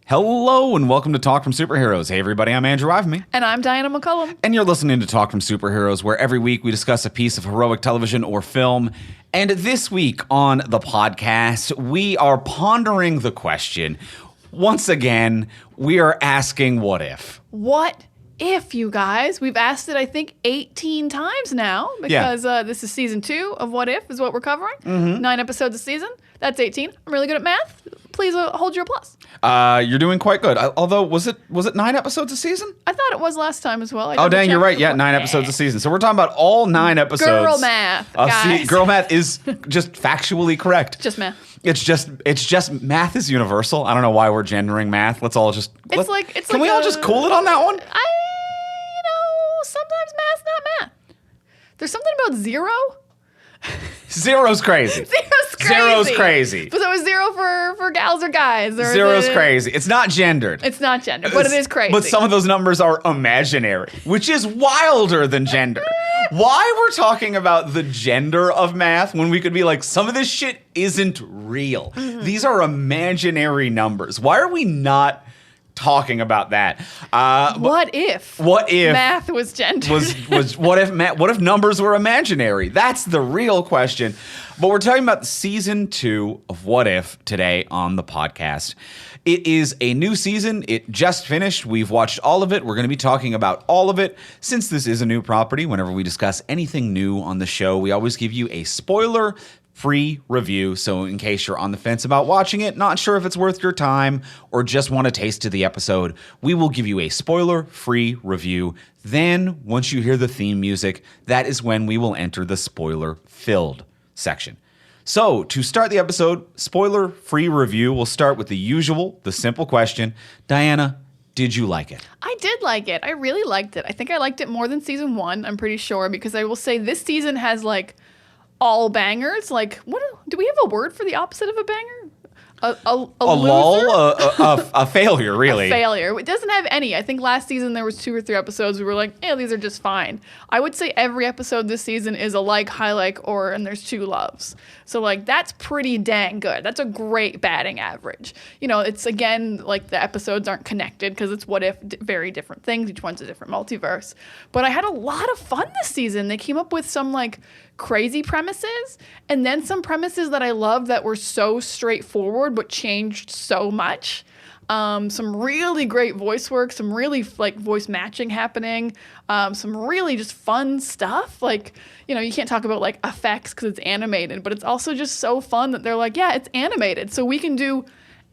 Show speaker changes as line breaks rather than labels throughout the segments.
Hello and welcome to Talk from Superheroes. Hey everybody, I'm Andrew Ivemy.
And I'm Diana McCullum.
And you're listening to Talk from Superheroes, where every week we discuss a piece of heroic television or film. And this week on the podcast, we are pondering the question. Once again, we are asking what if?
What if, you guys? We've asked it, I think, 18 times now because this is season 2 of What If is what we're covering. 9 episodes a season. That's 18. I'm really good at math. Please hold your applause.
You're doing quite good. Although, was it 9 episods a season?
I thought it was last time as well.
Oh, dang, you're right. Yeah, 9 episodes a season. So we're talking about all 9 episodes.
Girl math, guys.
Girl math is just factually correct.
Just math.
It's just math is universal. I don't know why we're gendering math. Let's all just can we all just cool it on that one?
Sometimes math's not math. There's something about zero.
Zero's crazy. Zero's crazy.
But so is zero for gals or guys? Or
Zero's crazy. It's not gendered.
It's not gendered, but it is crazy.
But some of those numbers are imaginary, which is wilder than gender. Why we're talking about the gender of math when we could be like, some of this shit isn't real. These are imaginary numbers. Why are we not talking about that?
What if math was gendered?
What if numbers were imaginary? That's the real question. But we're talking about season 2 of What If today on the podcast. It is a new season. It just finished. We've watched all of it. We're going to be talking about all of it. Since this is a new property, whenever we discuss anything new on the show, we always give you a spoiler-free review. So in case you're on the fence about watching it, not sure if it's worth your time, or just want a taste of the episode, we will give you a spoiler-free review. Then, once you hear the theme music, that is when we will enter the spoiler-filled section. So, to start the episode, spoiler-free review, we'll start with the simple question. Diana, did you like it?
I did like it. I really liked it. I think I liked it more than season 1, I'm pretty sure, because I will say this season has, all bangers. What do we have a word for the opposite of a banger? A
lull, a failure, really.
A failure. It doesn't have any. I think last season there was 2 or 3 episodes we were like, these are just fine. I would say every episode this season is a high and there's 2 loves. So that's pretty dang good. That's a great batting average. It's again, the episodes aren't connected because it's what if very different things. Each one's a different multiverse. But I had a lot of fun this season. They came up with some crazy premises and then some premises that I loved that were so straightforward but changed so much. Some really great voice work, some really voice matching happening, some really just fun stuff. You can't talk about effects because it's animated, but it's also just so fun that they're it's animated, so we can do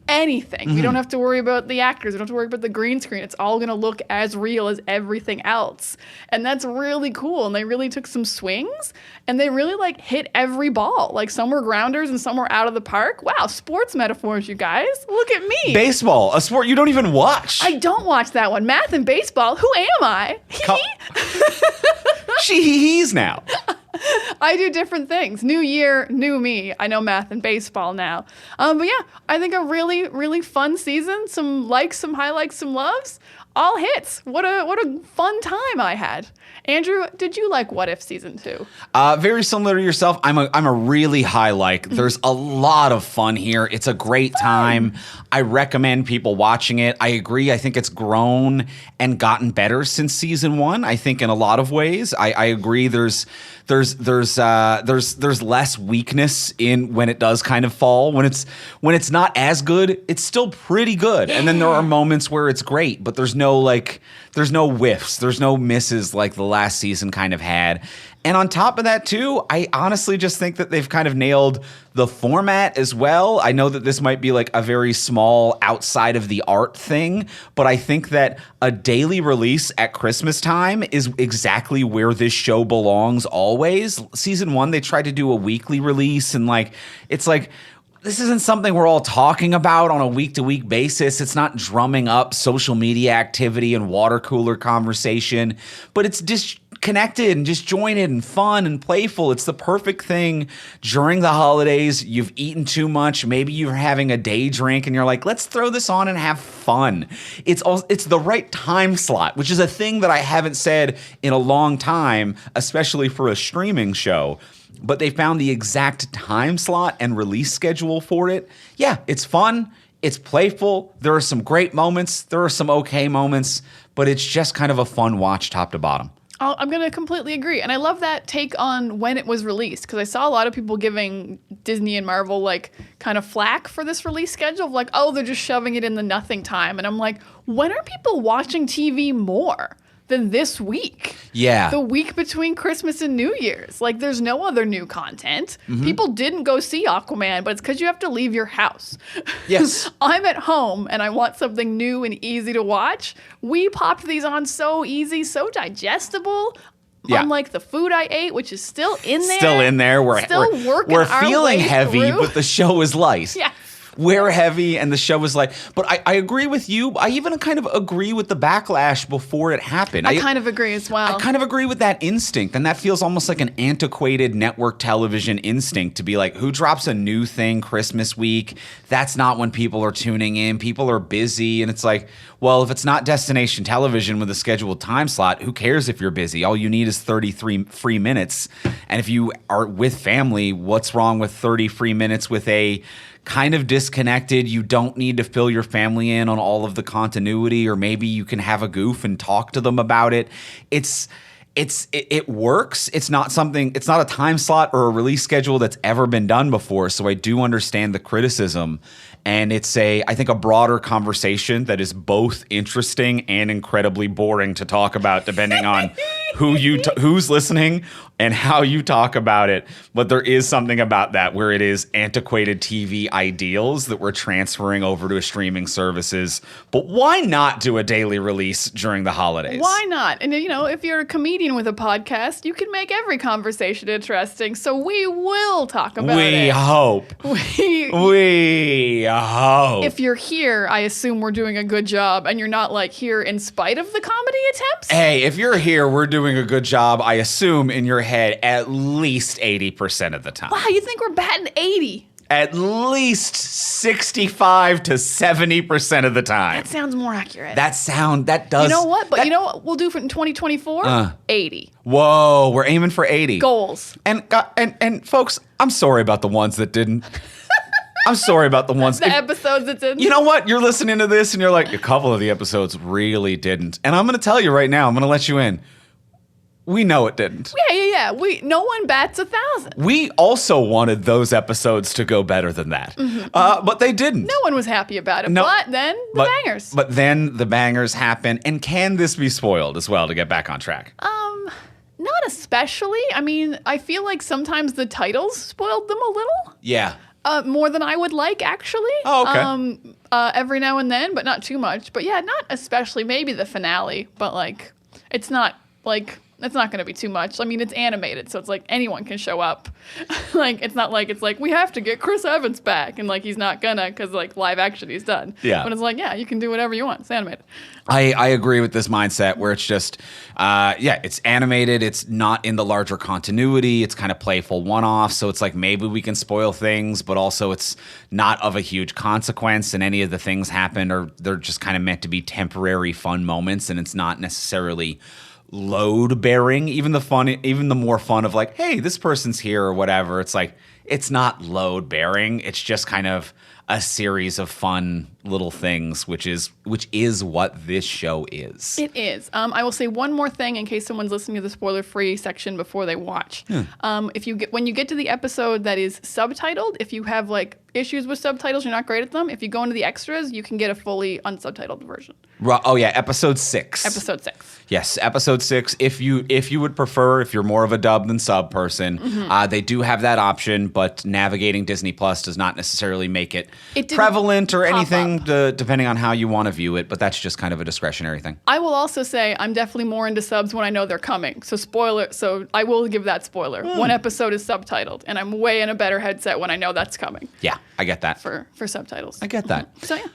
anything. We don't have to worry about the actors. We don't have to worry about the green screen. It's all going to look as real as everything else. And that's really cool. And they really took some swings and they really hit every ball. Some were grounders and some were out of the park. Wow, sports metaphors, you guys. Look at me.
Baseball, a sport you don't even watch.
I don't watch that one. Math and baseball. Who am I?
He's now.
I do different things. New year, new me. I know math and baseball now. But yeah, I think a really, really fun season. Some likes, some highlights, some loves. All hits. What a fun time I had. Andrew, did you like What If season 2?
Very similar to yourself. I'm a really high like. There's a lot of fun here. It's a great time. I recommend people watching it. I agree. I think it's grown and gotten better since season 1. I think in a lot of ways. I agree. There's less weakness in when it does kind of fall. When it's not as good, it's still pretty good. And then there are moments where it's great, but there's no whiffs, there's no misses like the last season kind of had. And on top of that too, I honestly just think that they've kind of nailed the format as well. I know that this might be a very small outside of the art thing, but I think that a daily release at Christmas time is exactly where this show belongs always. Season 1, they tried to do a weekly release and this isn't something we're all talking about on a week-to-week basis. It's not drumming up social media activity and water cooler conversation, but it's disconnected and disjointed and fun and playful. It's the perfect thing during the holidays. You've eaten too much. Maybe you're having a day drink and you're like, let's throw this on and have fun. It's the right time slot, which is a thing that I haven't said in a long time, especially for a streaming show. But they found the exact time slot and release schedule for it. Yeah, it's fun. It's playful. There are some great moments. There are some okay moments, but it's just kind of a fun watch top to bottom.
I'm going to completely agree. And I love that take on when it was released, because I saw a lot of people giving Disney and Marvel like kind of flack for this release schedule of like, oh, they're just shoving it in the nothing time. And I'm like, when are people watching TV more than this week?
Yeah.
The week between Christmas and New Year's. Like, there's no other new content. People didn't go see Aquaman, but it's because you have to leave your house.
Yes.
I'm at home and I want something new and easy to watch. We popped these on so easy, so digestible.
Yeah.
Unlike the food I ate, which is still in there.
Still in there. We're feeling heavy,
through.
but the show is light.
Yeah.
We're heavy and the show is light. But I agree with you. I even kind of agree with the backlash before it happened.
I kind of agree as well.
I kind of agree with that instinct. And that feels almost like an antiquated network television instinct to be like, who drops a new thing Christmas week? That's not when people are tuning in. People are busy. And it's like, well, if it's not destination television with a scheduled time slot, who cares if you're busy? All you need is 33 free minutes. And if you are with family, what's wrong with 30 free minutes with a kind of disconnected, you don't need to fill your family in on all of the continuity, or maybe you can have a goof and talk to them about it. It works. It's not a time slot or a release schedule that's ever been done before. So I do understand the criticism. And it's I think a broader conversation that is both interesting and incredibly boring to talk about, depending on who's listening and how you talk about it. But there is something about that where it is antiquated TV ideals that we're transferring over to streaming services. But why not do a daily release during the holidays?
Why not? And if you're a comedian with a podcast, you can make every conversation interesting. So we will talk about it.
We hope.
If you're here, I assume we're doing a good job, and you're not like here in spite of the comedy attempts.
Hey, if you're here, we're doing a good job, I assume, in your head at least 80% of the time.
Wow, you think we're batting 80?
At least 65 to 70% of the time.
That sounds more accurate.
That does.
You know what? But you know what we'll do for in 2024? 80.
Whoa, we're aiming for 80.
Goals.
And folks, I'm sorry about the ones that didn't. I'm sorry about the ones.
The episodes that didn't.
You know what? You're listening to this and you're like, a couple of the episodes really didn't. And I'm going to tell you right now, I'm going to let you in. We know it didn't.
Yeah. No one bats 1,000.
We also wanted those episodes to go better than that. But they didn't.
No one was happy about it.
No,
but then the bangers.
But then the bangers happen. And can this be spoiled as well to get back on track?
Not especially. I mean, I feel like sometimes the titles spoiled them a little.
Yeah.
More than I would like, actually.
Oh, okay.
Every now and then, but not too much. But yeah, not especially. Maybe the finale, but like, it's not going to be too much. I mean, it's animated, so it's like anyone can show up. Like, it's not like we have to get Chris Evans back, and like he's not gonna, because like live action he's done.
Yeah.
But it's like, yeah, you can do whatever you want. It's animated.
I agree with this mindset where it's just, it's animated. It's not in the larger continuity. It's kind of playful one-off. So it's like maybe we can spoil things, but also it's not of a huge consequence. And any of the things happen, or they're just kind of meant to be temporary fun moments. And it's not necessarily load bearing. Even the more fun of like, hey, this person's here or whatever. It's like, it's not load bearing. It's just kind of a series of fun little things, which is what this show is.
It is. I will say one more thing in case someone's listening to the spoiler-free section before they watch. When you get to the episode that is subtitled, if you have like issues with subtitles, you're not great at them, if you go into the extras, you can get a fully unsubtitled version.
Oh yeah, episode 6.
Episode 6.
Yes, episode 6. If you would prefer, if you're more of a dub than sub person, they do have that option, but navigating Disney Plus does not necessarily make it prevalent or anything, depending on how you want to view it, but that's just kind of a discretionary thing.
I will also say I'm definitely more into subs when I know they're coming. So I will give that spoiler. One episode is subtitled, and I'm way in a better headset when I know that's coming.
Yeah, I get that.
For subtitles.
I get that.
So yeah.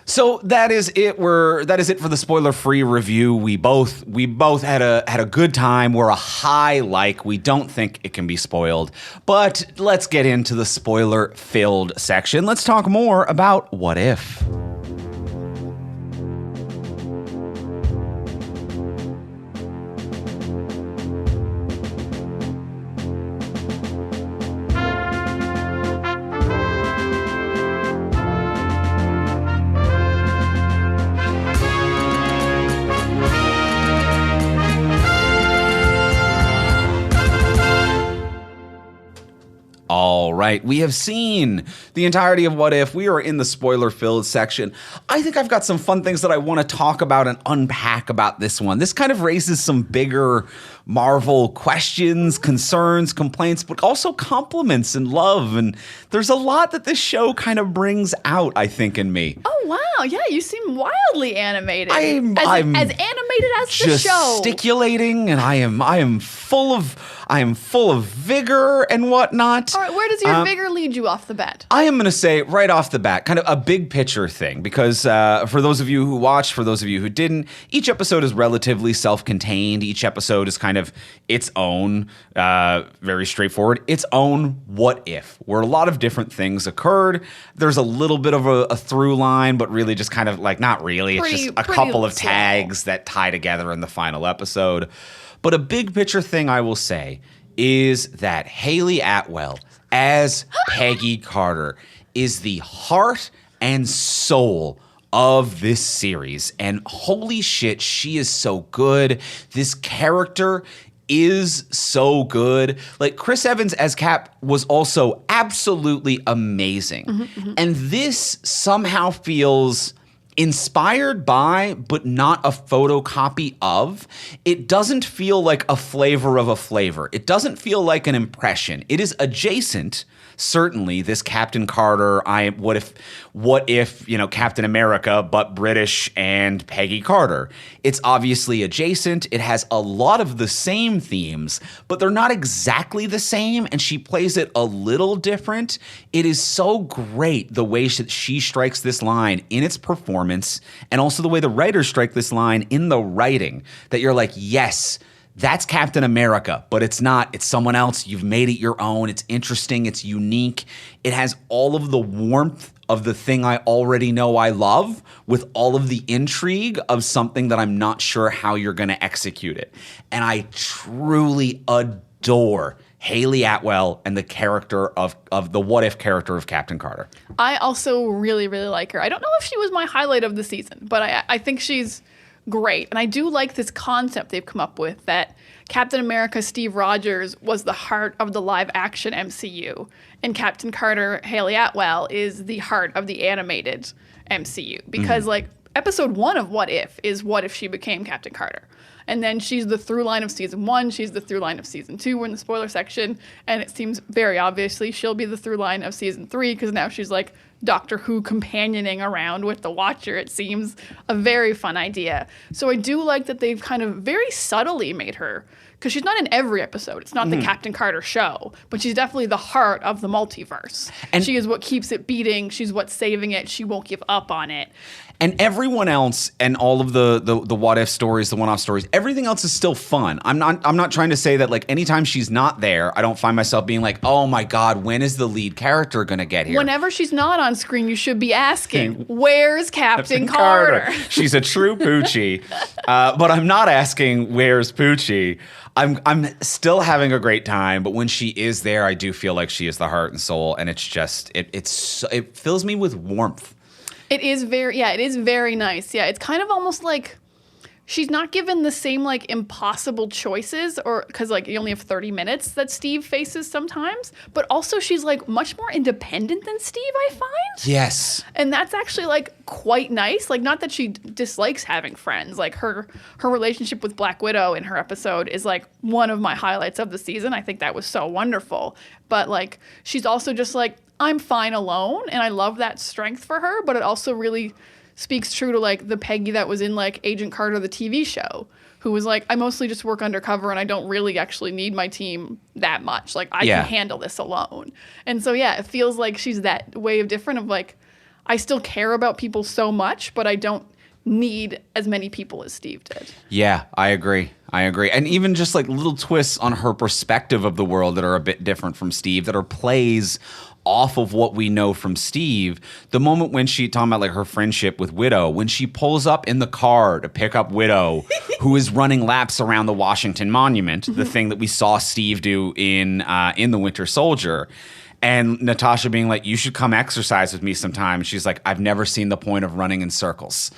So that is it. That is it for the spoiler-free review. We both had a good time. We're a high like. We don't think it can be spoiled. But let's get into the spoiler-filled section. Let's talk more about What If. right. We have seen the entirety of What If. We are in the spoiler-filled section. I think I've got some fun things that I want to talk about and unpack about this one. This kind of raises some bigger Marvel questions, concerns, complaints, but also compliments and love. And there's a lot that this show kind of brings out, I think, in me.
Oh, wow. Yeah, you seem wildly animated.
I'm
as animated as the show.
Gesticulating, and I am full of vigor and whatnot.
All right, where does your vigor lead you off the bat?
I am going to say right off the bat, kind of a big picture thing, because for those of you who watched, for those of you who didn't, each episode is relatively self-contained. Each episode is kind of its own, very straightforward, its own what if, where a lot of different things occurred. There's a little bit of a through line, but really just kind of like, not really. It's just a couple of tags that tie together in the final episode. But a big picture thing I will say is that Haley Atwell as Peggy Carter is the heart and soul of this series. And holy shit, she is so good. This character is so good. Like, Chris Evans as Cap was also absolutely amazing. And this somehow feels inspired by, but not a photocopy of. It doesn't feel like a flavor of a flavor. It doesn't feel like an impression. It is adjacent. Certainly, this Captain Carter, what if, Captain America, but British and Peggy Carter. It's obviously adjacent. It has a lot of the same themes, but they're not exactly the same, and she plays it a little different. It is so great the way she strikes this line in its performance, and also the way the writers strike this line in the writing, that you're like, yes, that's Captain America, but it's not. It's someone else. You've made it your own. It's interesting. It's unique. It has all of the warmth of the thing I already know I love, with all of the intrigue of something that I'm not sure how you're going to execute it. And I truly adore Haley Atwell and the character of the What If character of Captain Carter.
I also really, really like her. I don't know if she was my highlight of the season, but I think she's great. And I do like this concept they've come up with, that Captain America Steve Rogers was the heart of the live action MCU, and Captain Carter Haley Atwell is the heart of the animated MCU. Because like episode 1 of What If is what if she became Captain Carter. And then she's the through line of season 1. She's the through line of season 2. We're in the spoiler section. And it seems very obviously she'll be the through line of season 3, because now she's like Doctor Who companioning around with the Watcher. It seems a very fun idea. So I do like that they've kind of very subtly made her, because she's not in every episode. It's not the Captain Carter show, but she's definitely the heart of the multiverse. And she is what keeps it beating. She's what's saving it. She won't give up on it.
And everyone else, and all of the what if stories, the one-off stories, everything else is still fun. I'm not trying to say that like anytime she's not there, I don't find myself being like, oh my God, when is the lead character gonna get here?
Whenever she's not on screen, you should be asking, where's Captain Carter?
She's a true Poochie, but I'm not asking where's Poochie. I'm still having a great time, but when she is there, I do feel like she is the heart and soul, and it's just it fills me with warmth.
It is very nice. Yeah, it's kind of almost like she's not given the same like impossible choices, or because like you only have 30 minutes that Steve faces sometimes, but also she's like much more independent than Steve, I find.
Yes.
And that's actually like quite nice. Like, not that she dislikes having friends. Like her relationship with Black Widow in her episode is like one of my highlights of the season. I think that was so wonderful. But like she's also just like, I'm fine alone, and I love that strength for her, but it also really speaks true to like the Peggy that was in like Agent Carter, the TV show, who was like, I mostly just work undercover and I don't really actually need my team that much. Like I can handle this alone. And so, yeah, it feels like she's that way of different of like, I still care about people so much, but I don't need as many people as Steve did.
Yeah, I agree. And even just like little twists on her perspective of the world that are a bit different from Steve, that are plays off of what we know from Steve. The moment when she, talking about like her friendship with Widow, when she pulls up in the car to pick up Widow, who is running laps around the Washington Monument, the thing that we saw Steve do in The Winter Soldier. And Natasha being like, you should come exercise with me sometime. And she's like, I've never seen the point of running in circles.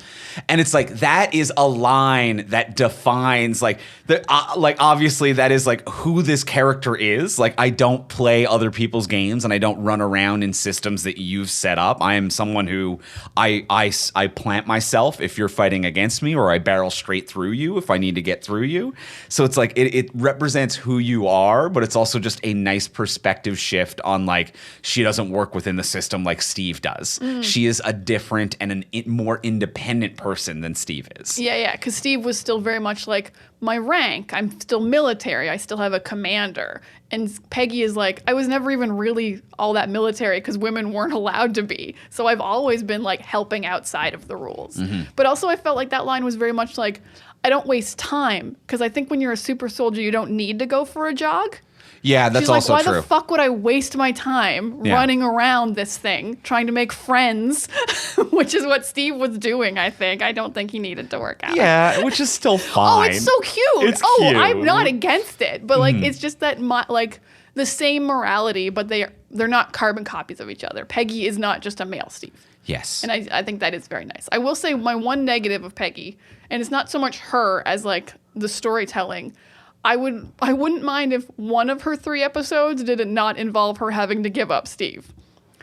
And it's like, that is a line that defines like obviously that is like who this character is. Like, I don't play other people's games and I don't run around in systems that you've set up. I am someone who I plant myself if you're fighting against me, or I barrel straight through you if I need to get through you. So it's like, it represents who you are, but it's also just a nice perspective shift on like, she doesn't work within the system like Steve does. She is a different and more independent person than Steve is.
Yeah, because Steve was still very much like, my rank, I'm still military, I still have a commander. And Peggy is like, I was never even really all that military because women weren't allowed to be. So I've always been like helping outside of the rules. But also I felt like that line was very much like, I don't waste time, because I think when you're a super soldier, you don't need to go for a jog.
Yeah, that's
She's like,
also
why
true.
the fuck would I waste my time running around this thing, trying to make friends, which is what Steve was doing, I think. I don't think he needed to work out.
Yeah, which is still fine.
Oh, it's so cute.
It's cute.
I'm not against it. But like, it's just that like the same morality, but they're not carbon copies of each other. Peggy is not just a male Steve.
Yes.
And I think that is very nice. I will say my one negative of Peggy, and it's not so much her as like the storytelling. I wouldn't mind if one of her 3 episodes did it not involve her having to give up Steve.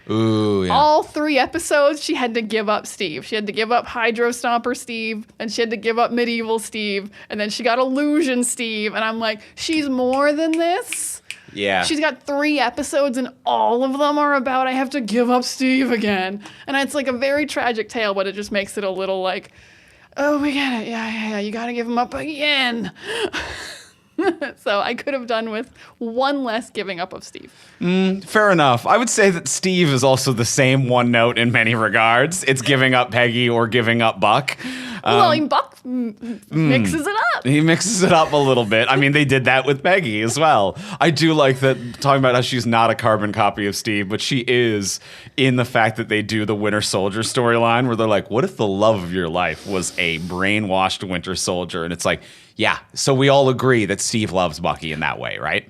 Ooh, yeah.
All 3 episodes, she had to give up Steve. She had to give up Hydro Stomper Steve, and she had to give up Medieval Steve, and then she got Illusion Steve, and I'm like, she's more than this.
Yeah.
She's got 3 episodes, and all of them are about I have to give up Steve again. And it's like a very tragic tale, but it just makes it a little like, oh, we get it. Yeah, you got to give him up again. So I could have done with one less giving up of Steve.
Fair enough. I would say that Steve is also the same one note in many regards. It's giving up Peggy or giving up Buck.
Well, I mean, Buck mixes it up.
He mixes it up a little bit. I mean, they did that with Peggy as well. I do like that, talking about how she's not a carbon copy of Steve, but she is, in the fact that they do the Winter Soldier storyline where they're like, what if the love of your life was a brainwashed Winter Soldier? And it's like, yeah, so we all agree that Steve loves Bucky in that way, right?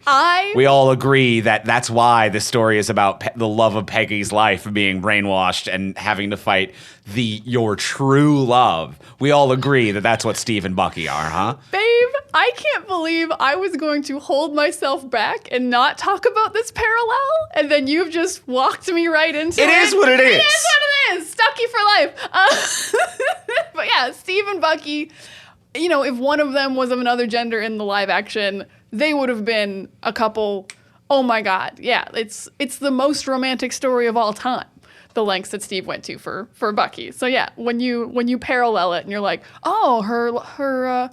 We all agree that that's why this story is about the love of Peggy's life being brainwashed and having to fight your true love. We all agree that that's what Steve and Bucky are, huh?
Babe, I can't believe I was going to hold myself back and not talk about this parallel, and then you've just walked me right into it.
It is what it is.
It is what it is. Stucky for life. But yeah, Steve and Bucky, you know, if one of them was of another gender in the live action, they would have been a couple. Oh my God. Yeah, it's the most romantic story of all time. The lengths that Steve went to for Bucky. So yeah, when you parallel it and you're like, oh,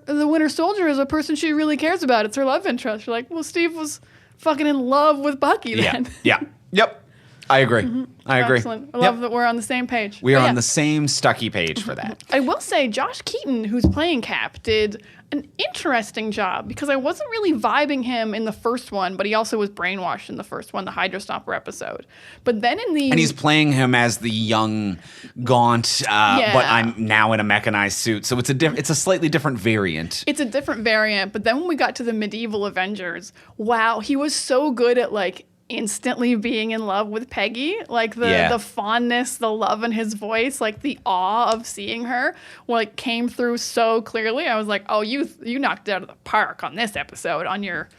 the Winter Soldier is a person she really cares about. It's her love interest. You're like, well, Steve was fucking in love with Bucky then.
Yeah. Yep. I agree. I agree.
Excellent. I love that we're on the same page.
We are on the same Stucky page for that.
I will say Josh Keaton, who's playing Cap, did an interesting job because I wasn't really vibing him in the first one, but he also was brainwashed in the first one, the Hydro Stomper episode. But then in the...
And he's playing him as the young, gaunt, but I'm now in a mechanized suit. So it's a slightly different variant.
It's a different variant. But then when we got to the medieval Avengers, wow, he was so good at like instantly being in love with Peggy, like the fondness, the love in his voice, like the awe of seeing her, like came through so clearly. I was like, oh, you knocked it out of the park on this episode on your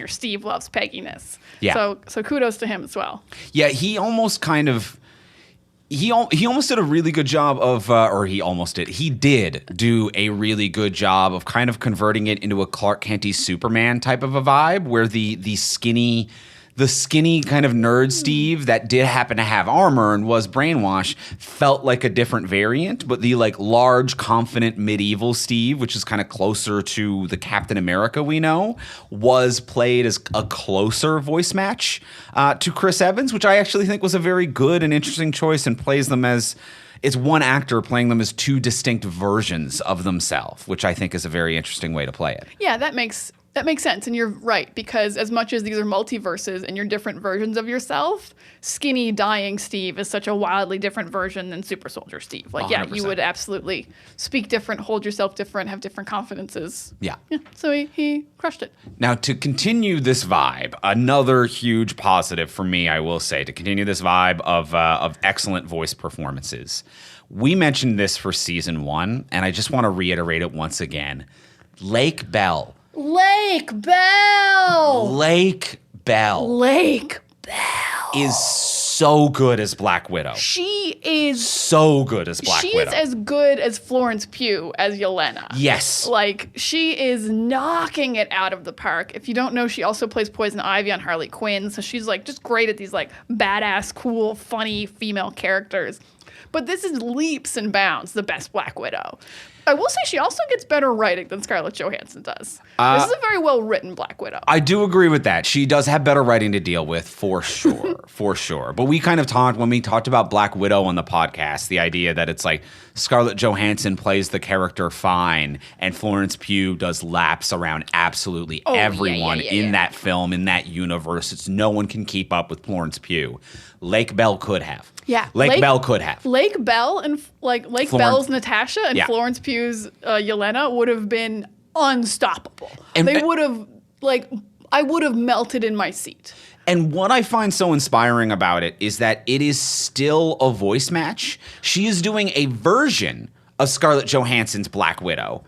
Steve loves Pegginess.
Yeah.
So kudos to him as well.
Yeah, he almost kind of. He almost did a really good job of, or he almost did. He did do a really good job of kind of converting it into a Clark Kent-y Superman type of a vibe, where the skinny kind of nerd Steve that did happen to have armor and was brainwashed felt like a different variant, but the like large, confident medieval Steve, which is kind of closer to the Captain America we know, was played as a closer voice match to Chris Evans, which I actually think was a very good and interesting choice, and plays them as... It's one actor playing them as 2 distinct versions of themselves, which I think is a very interesting way to play it.
Yeah, that makes That makes sense, and you're right, because as much as these are multiverses and you're different versions of yourself, skinny, dying Steve is such a wildly different version than super soldier Steve. Like, yeah, you
100%.
would absolutely speak different, hold yourself different, have different confidences.
Yeah.
So he crushed it.
Now, to continue this vibe, another huge positive for me, I will say, to continue this vibe of excellent voice performances. We mentioned this for season 1, and I just want to reiterate it once again. Lake Bell.
Lake Bell!
Lake Bell
Lake Bell
is so good as Black Widow.
She is
So good as Black
she
Widow.
is as good as Florence Pugh as Yelena.
Yes.
Like, she is knocking it out of the park. If you don't know, she also plays Poison Ivy on Harley Quinn. So she's like just great at these like badass, cool, funny female characters. But this is leaps and bounds the best Black Widow. I will say she also gets better writing than Scarlett Johansson does. This is a very well-written Black Widow.
I do agree with that. She does have better writing to deal with, for sure, for sure. But we kind of talked, when we talked about Black Widow on the podcast, the idea that it's like Scarlett Johansson plays the character fine, and Florence Pugh does laps around absolutely everyone in that film, in that universe. It's no one can keep up with Florence Pugh. Lake Bell could have.
Yeah,
Lake Bell could have.
Lake Bell and Bell's Natasha and Florence Pugh's Yelena would have been unstoppable. They would have I would have melted in my seat.
And what I find so inspiring about it is that it is still a voice match. She is doing a version of Scarlett Johansson's Black Widow,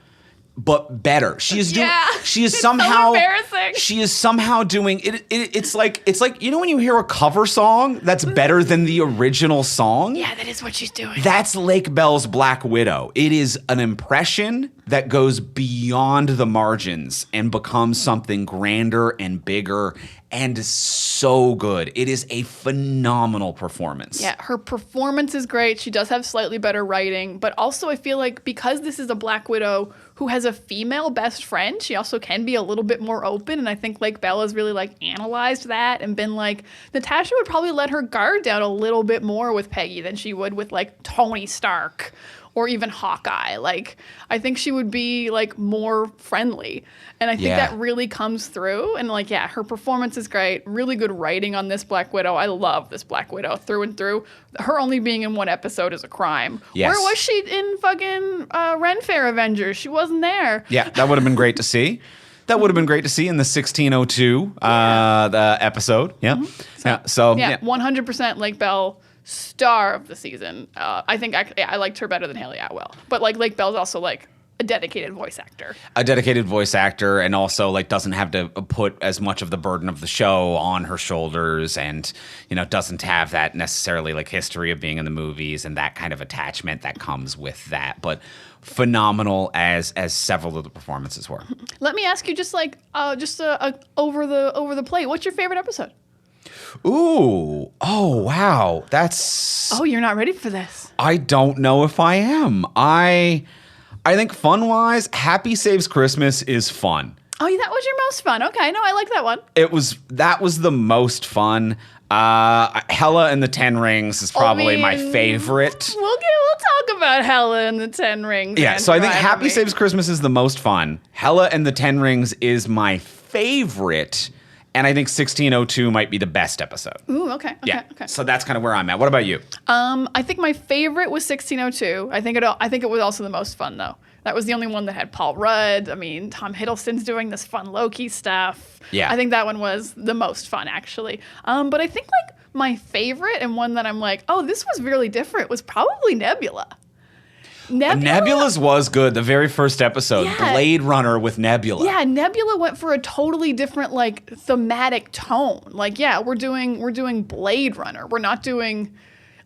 but better. She is doing. She is somehow.
So embarrassing.
She is somehow doing it. It's like you know when you hear a cover song that's better than the original song.
Yeah, that is what she's doing.
That's Lake Bell's Black Widow. It is an impression that goes beyond the margins and becomes something grander and bigger and so good. It is a phenomenal performance.
Yeah, her performance is great. She does have slightly better writing, but also I feel like because this is a Black Widow who has a female best friend, she also can be a little bit more open, and I think Lake Bell has really like analyzed that and been like, Natasha would probably let her guard down a little bit more with Peggy than she would with like Tony Stark or even Hawkeye. Like, I think she would be like more friendly. And I think that really comes through. And like, yeah, her performance is great. Really good writing on this Black Widow. I love this Black Widow through and through. Her only being in one episode is a crime.
Yes.
Where was she in fucking Ren Fair Avengers? She wasn't there.
Yeah, that would have been great to see. That would have been great to see in the 1602 the episode. Yeah.
So 100% Lake Bell, star of the season. I think I liked her better than Haley Atwell. But like Lake Bell's also like a dedicated voice actor.
A dedicated voice actor, and also like doesn't have to put as much of the burden of the show on her shoulders, and doesn't have that necessarily like history of being in the movies and that kind of attachment that comes with that. But phenomenal as several of the performances were.
Let me ask you just over the plate. What's your favorite episode?
Ooh. Oh, wow. That's...
Oh, you're not ready for this.
I don't know if I am. I think fun-wise, Happy Saves Christmas is fun.
Oh, that was your most fun. Okay, no, I like that one.
That was the most fun. Hella and the Ten Rings is probably my favorite.
We'll talk about Hella and the Ten Rings.
Yeah, so I think Happy Saves Christmas is the most fun. Hella and the Ten Rings is my favorite. And I think 1602 might be the best episode.
Ooh, okay.
So that's kind of where I'm at. What about you?
I think my favorite was 1602. I think it was also the most fun though. That was the only one that had Paul Rudd. I mean, Tom Hiddleston's doing this fun Loki stuff. Yeah. I think that one was the most fun actually. But I think like my favorite and one that I'm like, oh, this was really different was probably Nebula.
Nebula's was good. The very first episode, Blade Runner with Nebula.
Yeah, Nebula went for a totally different like thematic tone. Like, yeah, we're doing Blade Runner. We're not doing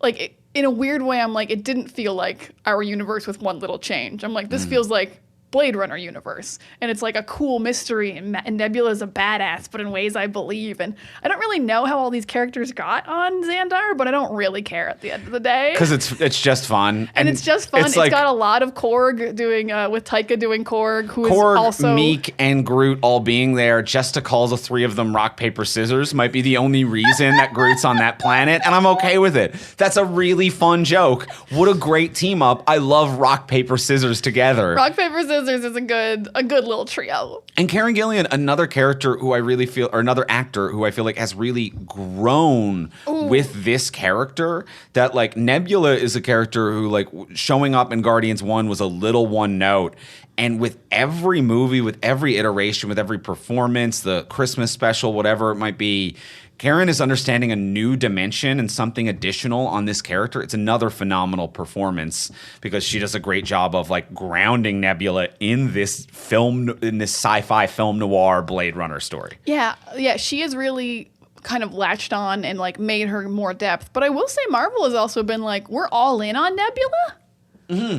like in a weird way. I'm like, it didn't feel like our universe with one little change. I'm like, this feels like Blade Runner universe, and it's like a cool mystery, and Nebula's a badass, but in ways I believe. And I don't really know how all these characters got on Xandar, but I don't really care at the end of the day
because it's just fun,
and it's just fun. It's got a lot of Korg doing with Taika doing Korg, who is also
Meek and Groot all being there just to call the three of them rock paper scissors might be the only reason that Groot's on that planet, and I'm okay with it. That's a really fun joke. What a great team up! I love rock paper scissors together.
Rock paper scissors Scissors is a good little trio.
And Karen Gillan, another character who I really feel, or another actor who I feel like has really grown with this character. That like Nebula is a character who like showing up in Guardians 1 was a little one note. And with every movie, with every iteration, with every performance, the Christmas special, whatever it might be, Karen is understanding a new dimension and something additional on this character. It's another phenomenal performance because she does a great job of like grounding Nebula in this film, in this sci-fi film noir Blade Runner story.
Yeah, she has really kind of latched on and like made her more depth. But I will say Marvel has also been like, we're all in on Nebula.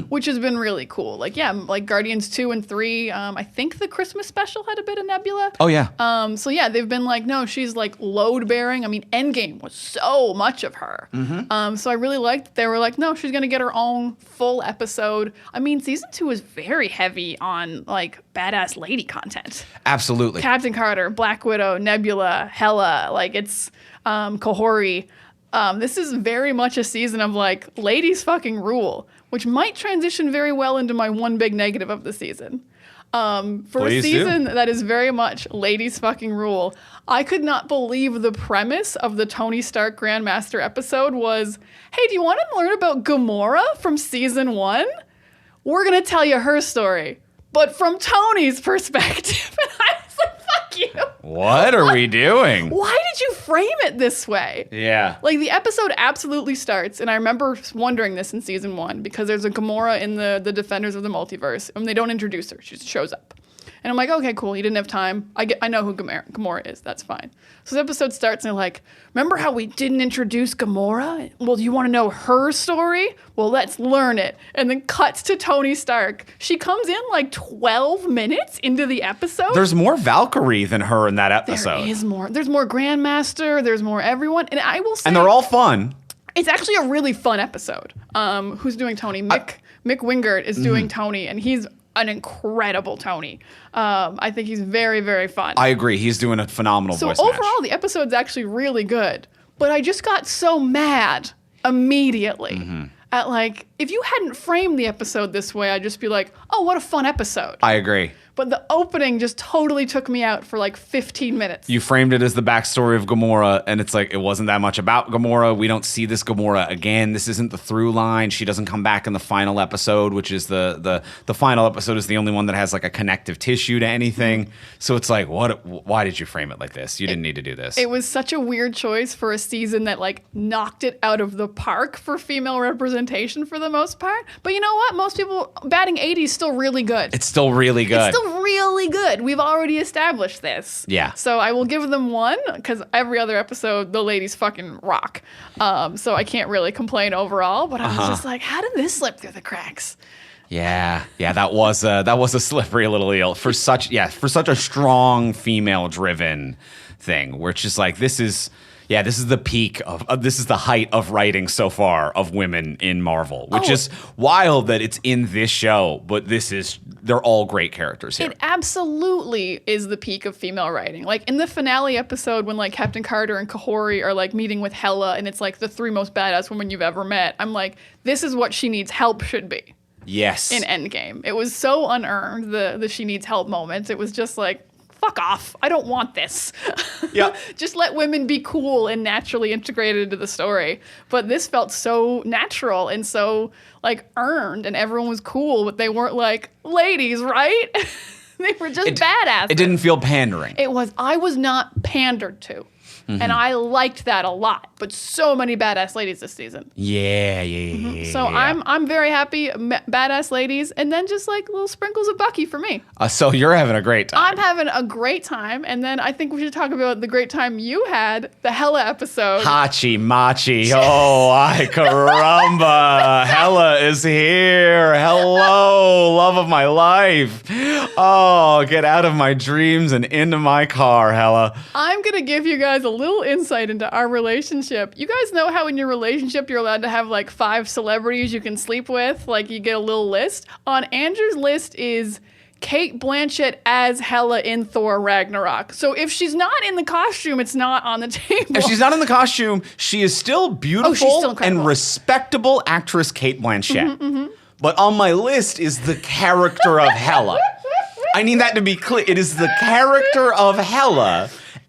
Which has been really cool. Like, yeah, like Guardians 2 and 3. I think the Christmas special had a bit of Nebula.
Oh, yeah.
So, yeah, they've been like, no, she's like load bearing. I mean, Endgame was so much of her. So I really liked that they were like, no, she's going to get her own full episode. I mean, season 2 is very heavy on like badass lady content.
Absolutely.
Captain Carter, Black Widow, Nebula, Hela, like it's Kahori. This is very much a season of like ladies fucking rule, which might transition very well into my one big negative of the season. For
Please
a season that is very much ladies fucking rule, I could not believe the premise of the Tony Stark Grandmaster episode was, hey, do you want to learn about Gamora from season 1? We're going to tell you her story, but from Tony's perspective. And I was like, fuck you.
What are we doing?
Why did you frame it this way?
Yeah.
Like, the episode absolutely starts, and I remember wondering this in season 1, because there's a Gamora in the Defenders of the Multiverse, and they don't introduce her. She just shows up. And I'm like, okay, cool. You didn't have time. I know who Gamora is. That's fine. So the episode starts, and they're like, remember how we didn't introduce Gamora? Well, do you want to know her story? Well, let's learn it. And then cuts to Tony Stark. She comes in like 12 minutes into the episode.
There's more Valkyrie than her in that episode.
There is more. There's more Grandmaster. There's more everyone. And I will say...
And they're all fun.
It's actually a really fun episode. Who's doing Tony? Mick Wingert is doing Tony, and he's an incredible Tony. I think he's very, very fun.
I agree. He's doing a phenomenal voice match.
So overall, the episode's actually really good. But I just got so mad immediately at like, if you hadn't framed the episode this way, I'd just be like, oh, what a fun episode.
I agree.
But the opening just totally took me out for like 15 minutes.
You framed it as the backstory of Gamora, and it's like, it wasn't that much about Gamora. We don't see this Gamora again. This isn't the through line. She doesn't come back in the final episode, which is the final episode is the only one that has like a connective tissue to anything. So it's like, why did you frame it like this? You didn't need to do this.
It was such a weird choice for a season that like knocked it out of the park for female representation for the most part. But you know what? Most people batting 80 is still really good.
It's still really good.
It's still really good. We've already established this.
Yeah.
So I will give them 1 because every other episode, the ladies fucking rock. So I can't really complain overall, but I was just like, how did this slip through the cracks?
Yeah, that was a slippery little eel for such a strong female-driven thing. Where it's just like this is the peak of this is the height of writing so far of women in Marvel, which is wild that it's in this show. But they're all great characters here.
It absolutely is the peak of female writing. Like in the finale episode when like Captain Carter and Kahori are like meeting with Hela, and it's like the 3 most badass women you've ever met. I'm like, this is what she needs help should be.
Yes.
In Endgame. It was so unearned, the she needs help moment. It was just like, fuck off. I don't want this.
Yeah.
Just let women be cool and naturally integrated into the story. But this felt so natural and so like earned, and everyone was cool, but they weren't like, ladies, right? They were just badass.
It didn't feel pandering.
I was not pandered to. And I liked that a lot. But so many badass ladies this season.
Yeah.
So I'm very happy, badass ladies, and then just like little sprinkles of Bucky for me.
So you're having a great time.
I'm having a great time, and then I think we should talk about the great time you had, the Hela episode.
Hachi Machi, oh, ay caramba, Hela is here. Hello, love of my life. Oh, get out of my dreams and into my car, Hela.
I'm going to give you guys a little insight into our relationship. You guys know how in your relationship you're allowed to have like 5 celebrities you can sleep with? Like you get a little list. On Andrew's list is Kate Blanchett as Hela in Thor Ragnarok. So if she's not in the costume, it's not on the table.
If she's not in the costume, she is still beautiful
she's still incredible.
and respectable actress Kate Blanchett. But on my list is the character of Hela. I need that to be clear. It is the character of Hela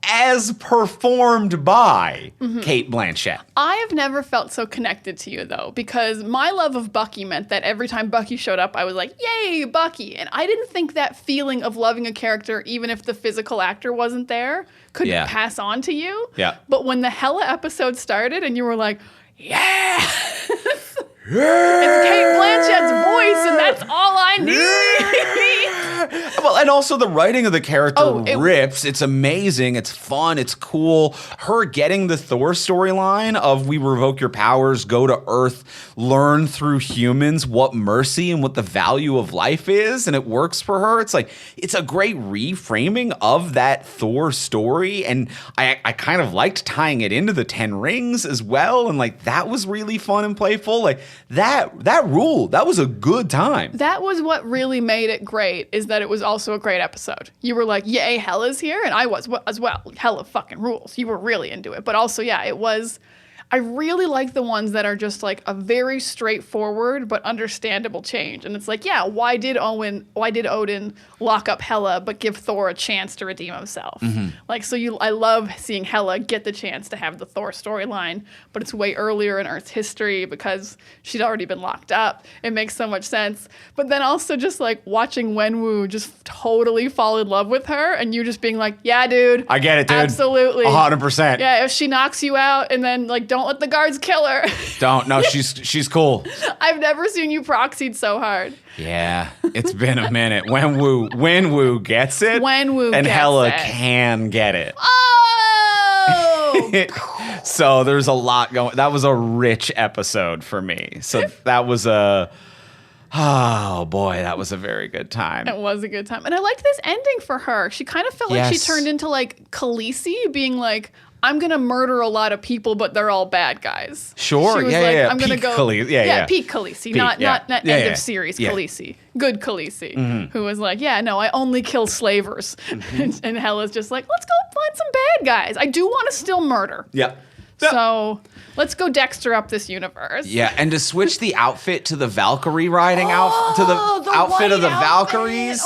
as performed by Kate Blanchett.
I have never felt so connected to you, though, because my love of Bucky meant that every time Bucky showed up, I was like, yay, Bucky. And I didn't think that feeling of loving a character, even if the physical actor wasn't there, could pass on to you.
Yeah.
But when the Hela episode started and you were like, yeah, it's Kate Blanchett's voice, and that's all I need.
Well, and also the writing of the character rips. It's amazing. It's fun. It's cool. Her getting the Thor storyline of we revoke your powers, go to Earth, learn through humans what mercy and what the value of life is, and it works for her. It's like, it's a great reframing of that Thor story, and I kind of liked tying it into the 10 Rings as well, and like that was really fun and playful. Like that ruled. That was a good time.
That was what really made it great, is that it was also a great episode. You were like, yay, Hela's here, and I was as well. Hela fucking rules. You were really into it. But also, yeah, it was... I really like the ones that are just like a very straightforward but understandable change. And it's like, yeah, why did Odin lock up Hela but give Thor a chance to redeem himself? Like, so I love seeing Hela get the chance to have the Thor storyline, but it's way earlier in Earth's history because she'd already been locked up. It makes so much sense. But then also just like watching Wenwu just totally fall in love with her and you just being like, yeah, dude.
I get it, dude.
Absolutely.
100%.
Yeah, if she knocks you out and then like don't let the guards kill her.
Don't. No, she's cool.
I've never seen you proxied so hard.
Yeah, it's been a minute. Wenwu gets it.
Wenwu
and
gets
Hela
it.
can get it.
Oh!
So there's a lot going. That was a rich episode for me. So that was oh boy, that was a very good time.
It was a good time. And I liked this ending for her. She kind of felt like she turned into like Khaleesi, being like, I'm going to murder a lot of people, but they're all bad guys.
Sure,
she was
yeah.
I'm going to go.
Khaleesi.
Peak Khaleesi, not end of series Khaleesi. Good Khaleesi, who was like, yeah, no, I only kill slavers. And Hela's just like, let's go find some bad guys. I do want to still murder.
Yeah.
So let's go Dexter up this universe.
Yeah, and to switch the outfit to the Valkyrie riding outfit of the Valkyries.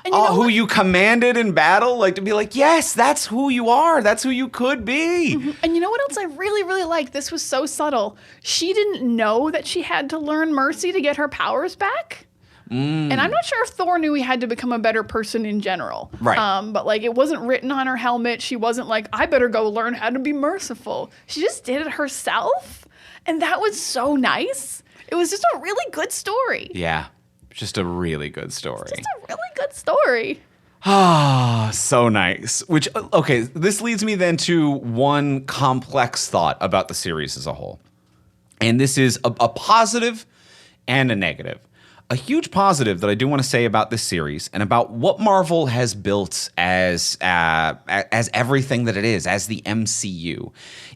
And you know
who you commanded in battle, like to be like, yes, that's who you are. That's who you could be.
And you know what else I really, really liked? This was so subtle. She didn't know that she had to learn mercy to get her powers back. And I'm not sure if Thor knew he had to become a better person in general.
Right.
But like it wasn't written on her helmet. She wasn't like, I better go learn how to be merciful. She just did it herself. And that was so nice. It was just a really good story.
Yeah. Just a really good story.
Just a really good story.
Ah, so nice. Which, okay, this leads me then to one complex thought about the series as a whole. And this is a positive and a negative. A huge positive that I do want to say about this series and about what Marvel has built as everything that it is, as the MCU.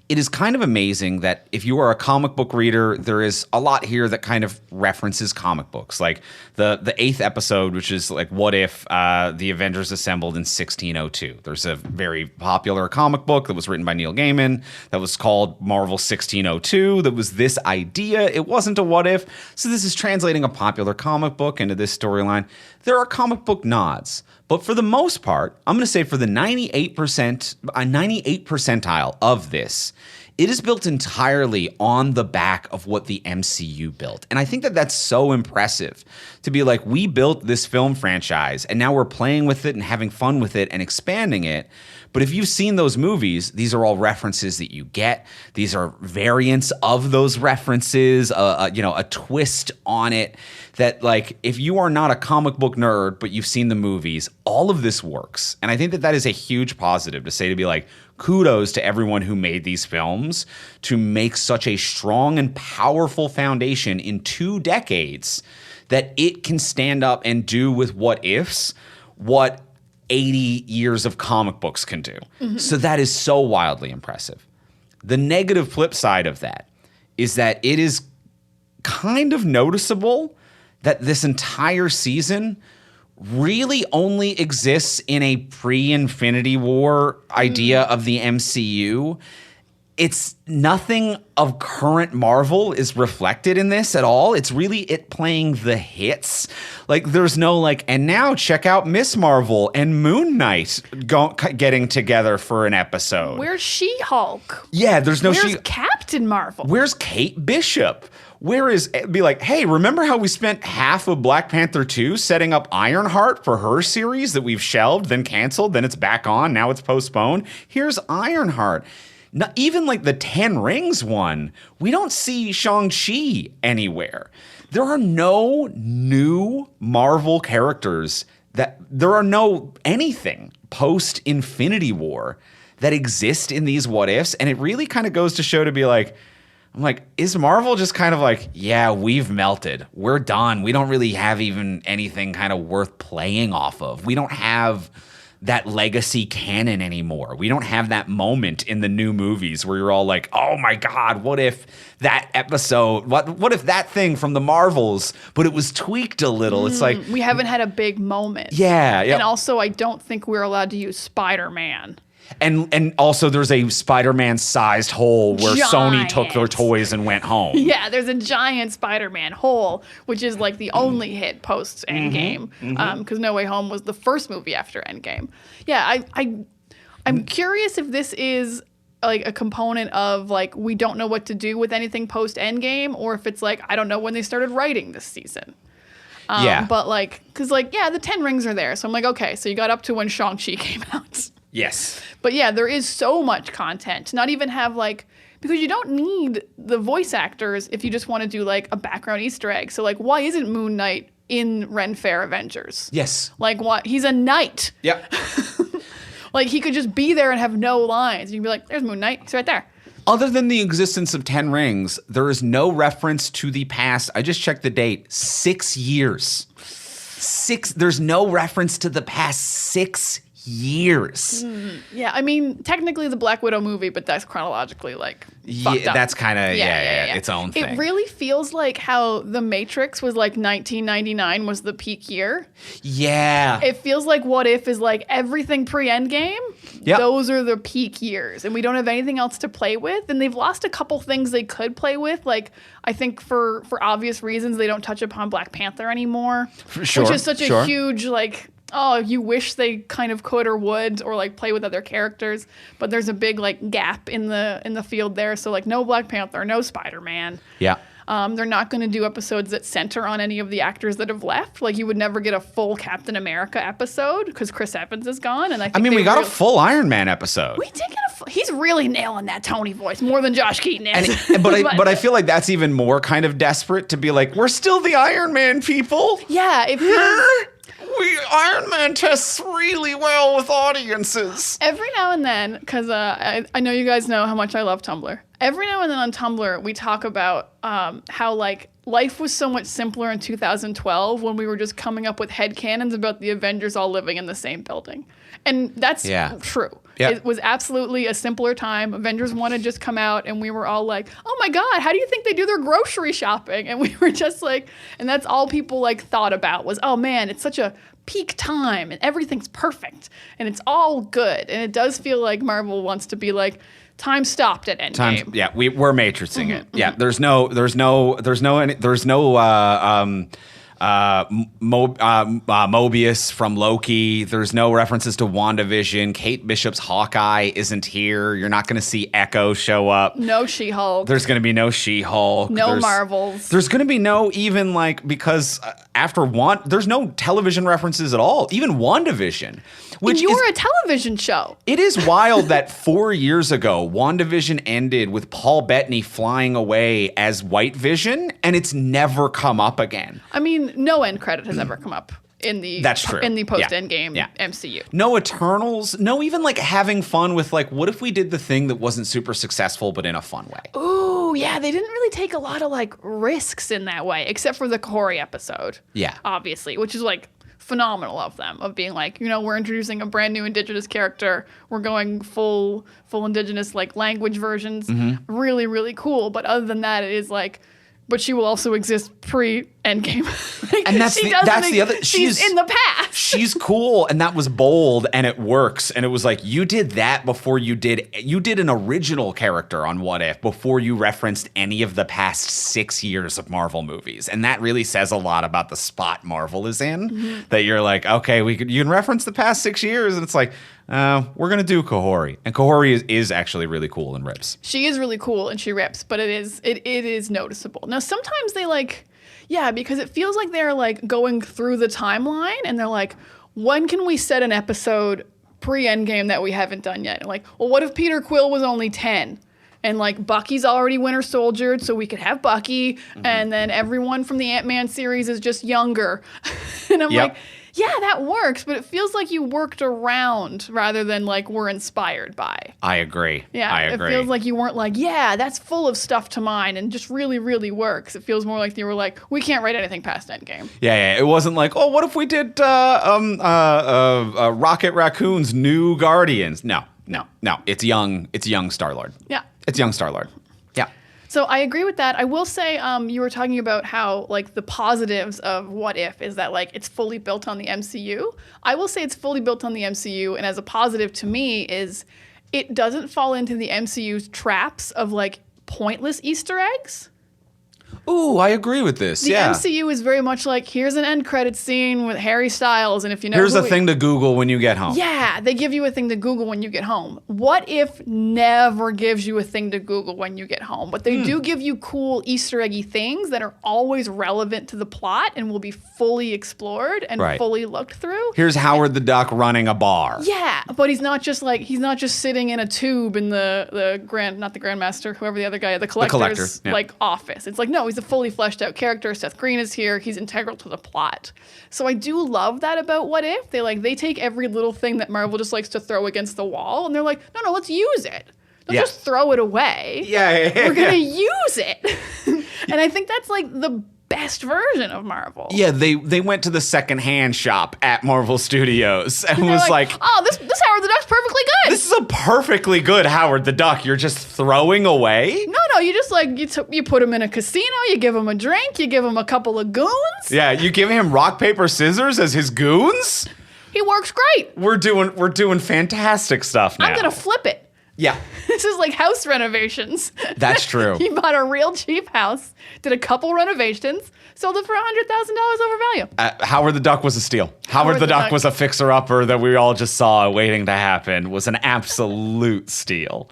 It is kind of amazing that if you are a comic book reader, there is a lot here that kind of references comic books. Like the 8th episode, which is like, what if the Avengers assembled in 1602? There's a very popular comic book that was written by Neil Gaiman that was called Marvel 1602. That was this idea. It wasn't a what if. So this is translating a popular comic book into this storyline. There are comic book nods. But for the most part, I'm going to say for the 98 percentile of this, it is built entirely on the back of what the MCU built. And I think that that's so impressive to be like, we built this film franchise and now we're playing with it and having fun with it and expanding it. But if you've seen those movies, these are all references that you get. These are variants of those references, a twist on it that, like, if you are not a comic book nerd, but you've seen the movies, all of this works. And I think that that is a huge positive to be like, kudos to everyone who made these films to make such a strong and powerful foundation in 2 decades that it can stand up and do with what ifs, what 80 years of comic books can do. So that is so wildly impressive. The negative flip side of that is that it is kind of noticeable that this entire season really only exists in a pre-Infinity War idea of the MCU. it's nothing of current Marvel is reflected in this at all. It's really it playing the hits. Like there's no like, and now check out Miss Marvel and Moon Knight getting together for an episode.
Where's She-Hulk?
Yeah, there's no
Where's Captain Marvel?
Where's Kate Bishop? Where is be like, hey, remember how we spent half of Black Panther 2 setting up Ironheart for her series that we've shelved, then canceled, then it's back on, now it's postponed? Here's Ironheart. Not even like the 10 Rings one, we don't see Shang-Chi anywhere. There are no new Marvel characters there are no anything post Infinity War that exist in these what ifs. And it really kind of goes to show to be like, I'm like, is Marvel just kind of like, yeah, we've melted. We're done. We don't really have even anything kind of worth playing off of. We don't have that legacy canon anymore. We don't have that moment in the new movies where you're all like, oh my God, what if that episode, what if that thing from the Marvels, but it was tweaked a little? It's like,
we haven't had a big moment.
Yeah.
And also, I don't think we're allowed to use Spider-Man.
And also there's a Spider-Man sized hole where Sony took their toys and went home.
Yeah, there's a giant Spider-Man hole, which is like the only hit post Endgame, because No Way Home was the first movie after Endgame. Yeah, I'm curious if this is like a component of like we don't know what to do with anything post Endgame, or if it's like I don't know when they started writing this season.
Yeah,
but like, cause like the 10 Rings are there, so I'm like, okay, so you got up to when Shang-Chi came out.
Yes.
But yeah, there is so much content to not even have like, because you don't need the voice actors if you just want to do like a background Easter egg. So like, why isn't Moon Knight in Ren Fair Avengers?
Yes.
Like what? He's a knight.
Yep.
Like he could just be there and have no lines. You can be like, there's Moon Knight. He's right there.
Other than the existence of 10 Rings, there is no reference to the past. I just checked the date. 6 years. There's no reference to the past 6 years.
Yeah, I mean, technically the Black Widow movie, but that's chronologically like fucked up.
That's kind of its own thing.
It really feels like how The Matrix was like 1999 was the peak year.
Yeah.
It feels like What If is like everything pre-Endgame.
Yep.
Those are the peak years, and we don't have anything else to play with. And they've lost a couple things they could play with. Like I think for obvious reasons, they don't touch upon Black Panther anymore, which is such a huge like. Oh, you wish they kind of could or would, or like play with other characters, but there's a big like gap in the field there. So like no Black Panther, no Spider-Man.
Yeah.
They're not going to do episodes that center on any of the actors that have left. Like you would never get a full Captain America episode because Chris Evans is gone. And I mean,
we got a full Iron Man episode.
We did get he's really nailing that Tony voice more than Josh Keaton is.
But I feel like that's even more kind of desperate to be like, we're still the Iron Man people.
Yeah.
Iron Man tests really well with audiences.
Every now and then, because I know you guys know how much I love Tumblr. Every now and then on Tumblr, we talk about how like life was so much simpler in 2012 when we were just coming up with headcanons about the Avengers all living in the same building. And that's true. Yeah. It was absolutely a simpler time. Avengers 1 had just come out, and we were all like, oh my God, how do you think they do their grocery shopping? And we were just like, and that's all people like thought about was, oh man, it's such a peak time, and everything's perfect, and it's all good. And it does feel like Marvel wants to be like, time stopped at Endgame.
We're matrixing it. Yeah, there's no Mobius from Loki. There's no references to WandaVision. Kate Bishop's Hawkeye isn't here. You're not going to see Echo show up.
No She-Hulk.
There's going to be no She-Hulk.
No Marvels.
There's going to be no even like, because there's no television references at all. Even WandaVision.
Which you're a television show.
It is wild that 4 years ago, WandaVision ended with Paul Bettany flying away as White Vision, and it's never come up again.
I mean, no end credit has ever come up in the post-Endgame MCU.
No Eternals, no even like having fun with like, what if we did the thing that wasn't super successful but in a fun way?
Ooh, yeah, they didn't really take a lot of like risks in that way, except for the Corey episode. Yeah. Obviously, which is like phenomenal of them, of being like, we're introducing a brand new Indigenous character. We're going full Indigenous like language versions. Really, really cool. But other than that, it is like, but she will also exist pre Endgame. Like,
And that's the other.
She's in the past.
She's cool, and that was bold, and it works. And it was like you did that before you did an original character on What If before you referenced any of the past 6 years of Marvel movies, and that really says a lot about the spot Marvel is in.
Mm-hmm.
That you're like, okay, you can reference the past 6 years, and it's like, we're gonna do Kahori, and Kahori is actually really cool and rips.
She is really cool and she rips, but it is noticeable. Now sometimes they like. Yeah, because it feels like they're like going through the timeline and they're like, when can we set an episode pre-Endgame that we haven't done yet? And like, well, what if Peter Quill was only 10? And like Bucky's already Winter Soldiered, so we could have Bucky, and then everyone from the Ant-Man series is just younger. And I'm like, yeah, that works, but it feels like you worked around rather than like we're inspired by.
I agree.
Yeah,
I agree.
It feels like you weren't like, yeah, that's full of stuff to mine and just really, really works. It feels more like you were like, we can't write anything past Endgame.
Yeah. It wasn't like, oh, what if we did Rocket Raccoon's New Guardians? No. It's young Star-Lord.
Yeah.
It's young Star-Lord. Yeah.
So I agree with that. I will say you were talking about how like the positives of What If is that like it's fully built on the MCU. I will say it's fully built on the MCU, and as a positive to me is it doesn't fall into the MCU's traps of like pointless Easter eggs.
Ooh, I agree with this.
The
yeah.
MCU is very much like, here's an end credit scene with Harry Styles, and if you know
here's a thing to Google when you get home.
Yeah, they give you a thing to Google when you get home. What If never gives you a thing to Google when you get home? But they do give you cool Easter eggy things that are always relevant to the plot and will be fully explored and fully looked through.
Here's Howard the Duck running a bar.
Yeah, but he's not just sitting in a tube in the Grandmaster, whoever the other guy, the collector's like office. It's like, no, he's a fully fleshed out character. Seth Green is here. He's integral to the plot. So I do love that about What If. They take every little thing that Marvel just likes to throw against the wall, and they're like, no, let's use it. Don't just throw it away.
Yeah.
We're going to use it. And I think that's like the best version of Marvel.
Yeah, they went to the secondhand shop at Marvel Studios and was like,
oh, this Howard the Duck's perfectly good.
This is a perfectly good Howard the Duck. You're just throwing away?
No, you just like, you put him in a casino, you give him a drink, you give him a couple of goons.
Yeah, you give him rock, paper, scissors as his goons?
He works great.
We're doing fantastic stuff now.
I'm going to flip it.
Yeah.
This is like house renovations.
That's true.
He bought a real cheap house, did a couple renovations, sold it for $100,000 over value.
Howard the Duck was a steal. Howard the Duck was a fixer-upper that we all just saw waiting to happen. Was an absolute steal.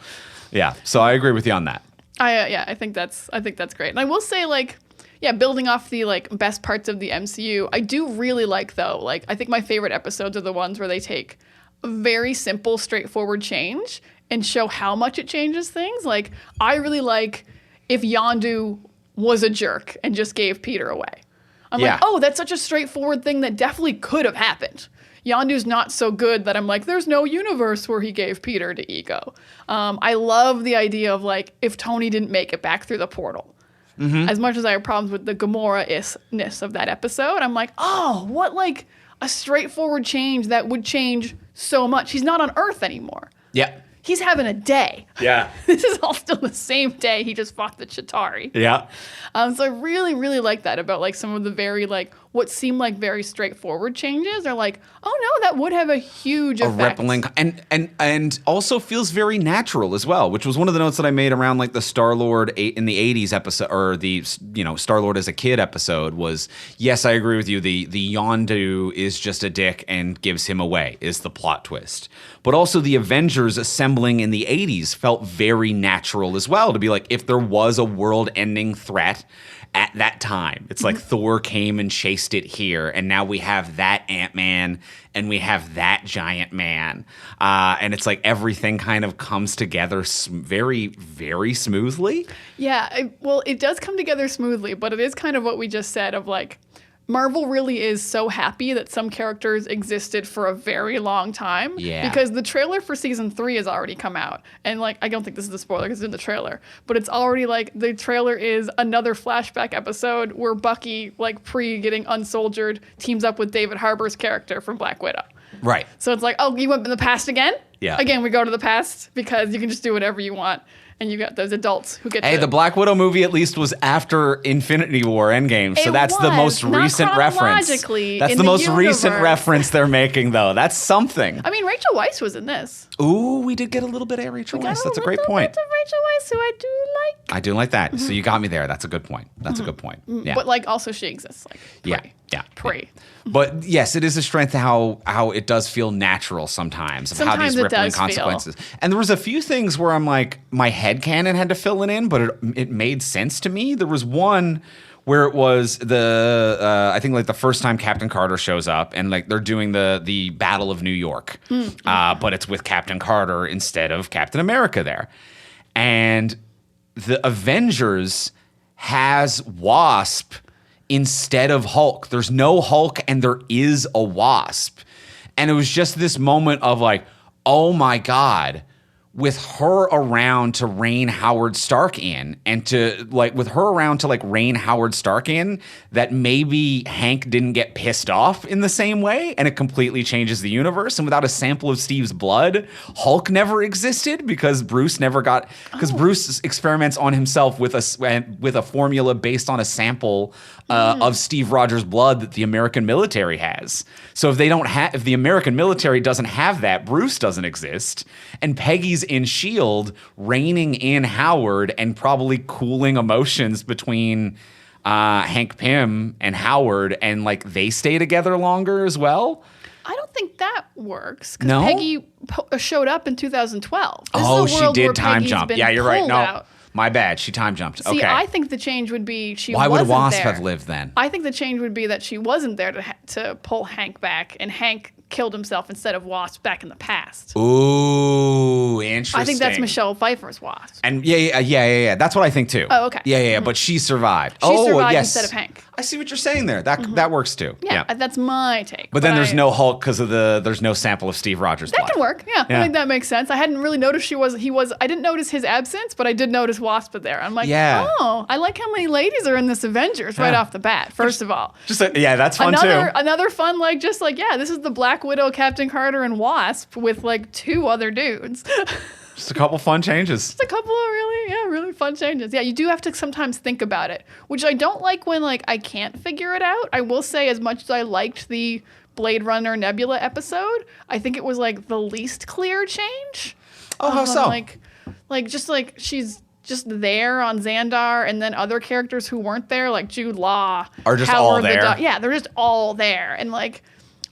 Yeah, so I agree with you on that.
I think that's great. And I will say, like, yeah, building off the like best parts of the MCU, I do really like, though, like, I think my favorite episodes are the ones where they take a very simple, straightforward change and show how much it changes things. Like, I really like if Yondu was a jerk and just gave Peter away. I'm like, oh, that's such a straightforward thing that definitely could have happened. Yondu's not so good that I'm like, there's no universe where he gave Peter to Ego. I love the idea of like, if Tony didn't make it back through the portal. Mm-hmm. As much as I have problems with the Gamora-ness of that episode, I'm like, oh, what like a straightforward change that would change so much. He's not on Earth anymore.
Yeah.
He's having a day.
Yeah.
This is all still the same day. He just fought the Chitauri.
Yeah.
So I really, really like that about like some of the very like what seem like very straightforward changes. They're like, oh no, that would have a huge effect.
Rippling and also feels very natural as well, which was one of the notes that I made around like the Star-Lord in the 80s episode, or the Star-Lord as a kid episode was, yes, I agree with you. The Yondu is just a dick and gives him away is the plot twist. But also the Avengers assembling in the 80s felt very natural as well, to be like, if there was a world-ending threat at that time. It's like Thor came and chased it here, and now we have that Ant-Man, and we have that Giant Man. And it's like everything kind of comes together very, very smoothly.
Yeah, well, it does come together smoothly, but it is kind of what we just said of like, Marvel really is so happy that some characters existed for a very long time.
Yeah.
Because the trailer for season 3 has already come out. And like, I don't think this is a spoiler because it's in the trailer, but it's already like, the trailer is another flashback episode where Bucky, like getting unsoldiered, teams up with David Harbour's character from Black Widow.
Right.
So it's like, oh, you went in the past again?
Yeah.
Again, we go to the past because you can just do whatever you want. and you got those adults who get
Hey, the Black Widow movie at least was after Infinity War Endgame, so that's the most
not
recent reference.
chronologically
That's
in
the
the
most recent
universe.
reference they're making, though. That's something.
I mean, Rachel Weisz was in this.
Ooh, we did get a little bit of Rachel
Got
Weisz. That's a great
little
point.
bit of Rachel Weisz, who I do like.
I do like that. So you got me there. That's a good point. That's a good point. Yeah.
But like, also she exists. Like, pray.
Yeah.
Pray.
But yes, it is a strength how it does feel natural sometimes of how
Sometimes
these
it
rippling
does
consequences. And there was a few things where I'm like, my headcanon had to fill it in, but it made sense to me. There was one where it was I think like the first time Captain Carter shows up and like they're doing the Battle of New York, but it's with Captain Carter instead of Captain America there. And the Avengers has Wasp instead of Hulk. There's no Hulk and there is a Wasp. And it was just this moment of like, oh my God, with her around to rein Howard Stark in and to like with her around to like rein Howard Stark in, that maybe Hank didn't get pissed off in the same way and it completely changes the universe. And without a sample of Steve's blood, Hulk never existed because Bruce Bruce experiments on himself with a formula based on a sample of Steve Rogers' blood that the American military has. So if the American military doesn't have that, Bruce doesn't exist. And Peggy's in S.H.I.E.L.D. reining in Howard and probably cooling emotions between Hank Pym and Howard, and like they stay together longer as well.
I don't think that works. Because
No?
Peggy showed up in 2012. This
Oh,
is a
she
world
did
where
time
Peggy's
jump.
been
Yeah, you're right.
pulled
No,
out.
my bad. She time jumped.
See,
Okay.
I think the change would be
Why would
wasn't
Wasp
there.
have lived then?
I think the change would be that she wasn't there to pull Hank back, and Hank killed himself instead of Wasp back in the past.
Ooh, interesting.
I think that's Michelle Pfeiffer's Wasp.
And yeah. That's what I think too.
Oh, okay.
Yeah. But she survived.
She survived instead of Hank.
I see what you're saying there. That works too.
Yeah, that's my take.
But then there's no Hulk because there's no sample of Steve Rogers'
That
blood.
can work. Yeah, I think that makes sense. I hadn't really noticed he was. I didn't notice his absence, but I did notice Wasp there. I'm like, oh, I like how many ladies are in this Avengers right off the bat. First of all,
that's fun too.
Another fun this is the Black Widow, Captain Carter, and Wasp with like two other dudes.
Just a couple fun changes.
Just a couple of really fun changes. Yeah, you do have to sometimes think about it, which I don't like when like I can't figure it out. I will say, as much as I liked the Blade Runner Nebula episode, I think it was like the least clear change.
Oh, how so?
Like she's just there on Xandar, and then other characters who weren't there, like Jude Law,
are just
Howard
all there.
Yeah, they're just all there, and like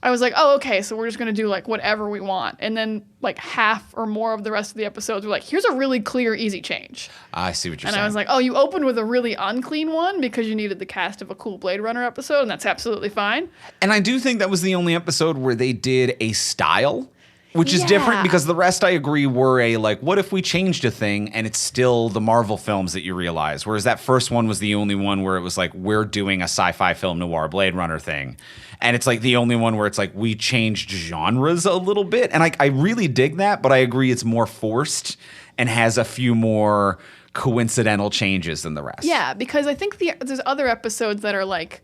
I was like, oh, okay, so we're just gonna do like whatever we want, and then like half or more of the rest of the episodes were like, here's a really clear, easy change.
I see what you're saying.
And I was like, oh, you opened with a really unclean one because you needed the cast of a cool Blade Runner episode, and that's absolutely fine.
And I do think that was the only episode where they did a style, which is different because the rest, I agree, were a like, what if we changed a thing and it's still the Marvel films that you realize? Whereas that first one was the only one where it was like, we're doing a sci-fi film noir Blade Runner thing. And it's like the only one where it's like, we changed genres a little bit. And I really dig that, but I agree it's more forced and has a few more coincidental changes than the rest.
Yeah, because I think there's other episodes that are like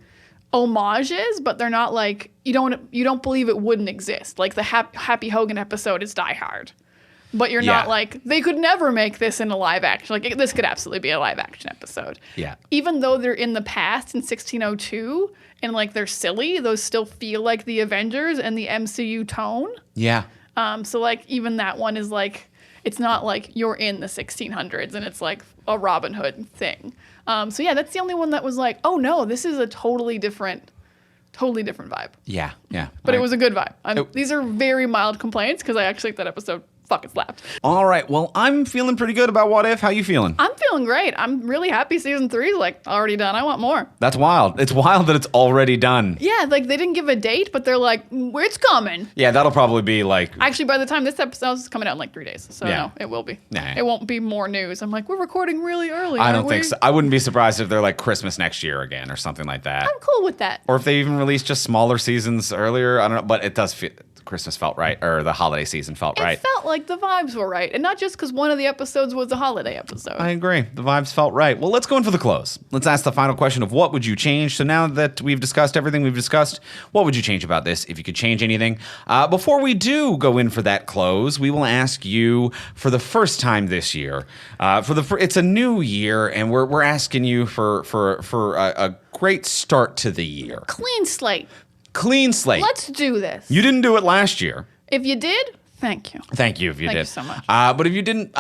homages, but they're not like, you don't believe it wouldn't exist. Like the Happy Hogan episode is Die Hard. But you're not like, they could never make this in a live action. Like, this could absolutely be a live action episode.
Yeah.
Even though they're in the past in 1602 and like they're silly, those still feel like the Avengers and the MCU tone.
Yeah.
So like even that one is like, it's not like you're in the 1600s and it's like a Robin Hood thing. So yeah, that's the only one that was like, oh no, this is a totally different vibe.
Yeah.
But it was a good vibe. These are very mild complaints because I actually think that episode fucking slapped.
All right. Well, I'm feeling pretty good about What If. How you feeling?
I'm feeling great. I'm really happy season 3 is like already done. I want more.
That's wild. It's wild that it's already done.
Yeah, like they didn't give a date, but they're like, it's coming.
Yeah, that'll probably be like...
Actually, by the time this episode is coming out in like 3 days. So no, it will be.
Nah.
It won't be more news. I'm like, we're recording really early.
I don't think so. I wouldn't be surprised if they're like Christmas next year again or something like that.
I'm cool with that.
Or if they even release just smaller seasons earlier. I don't know. But it does feel... Christmas felt right, or the holiday season felt right.
It felt like the vibes were right. And not just because one of the episodes was a holiday episode.
I agree. The vibes felt right. Well, let's go in for the close. Let's ask the final question of what would you change? So now that we've discussed everything we've discussed, what would you change about this if you could change anything? Before we do go in for that close, we will ask you for the first time this year. It's a new year, and we're asking you for a great start to the year.
Clean slate.
Clean slate.
Let's do this.
You didn't do it last year.
If you did, thank you.
Thank you if you did.
Thank you so much.
But if you didn't,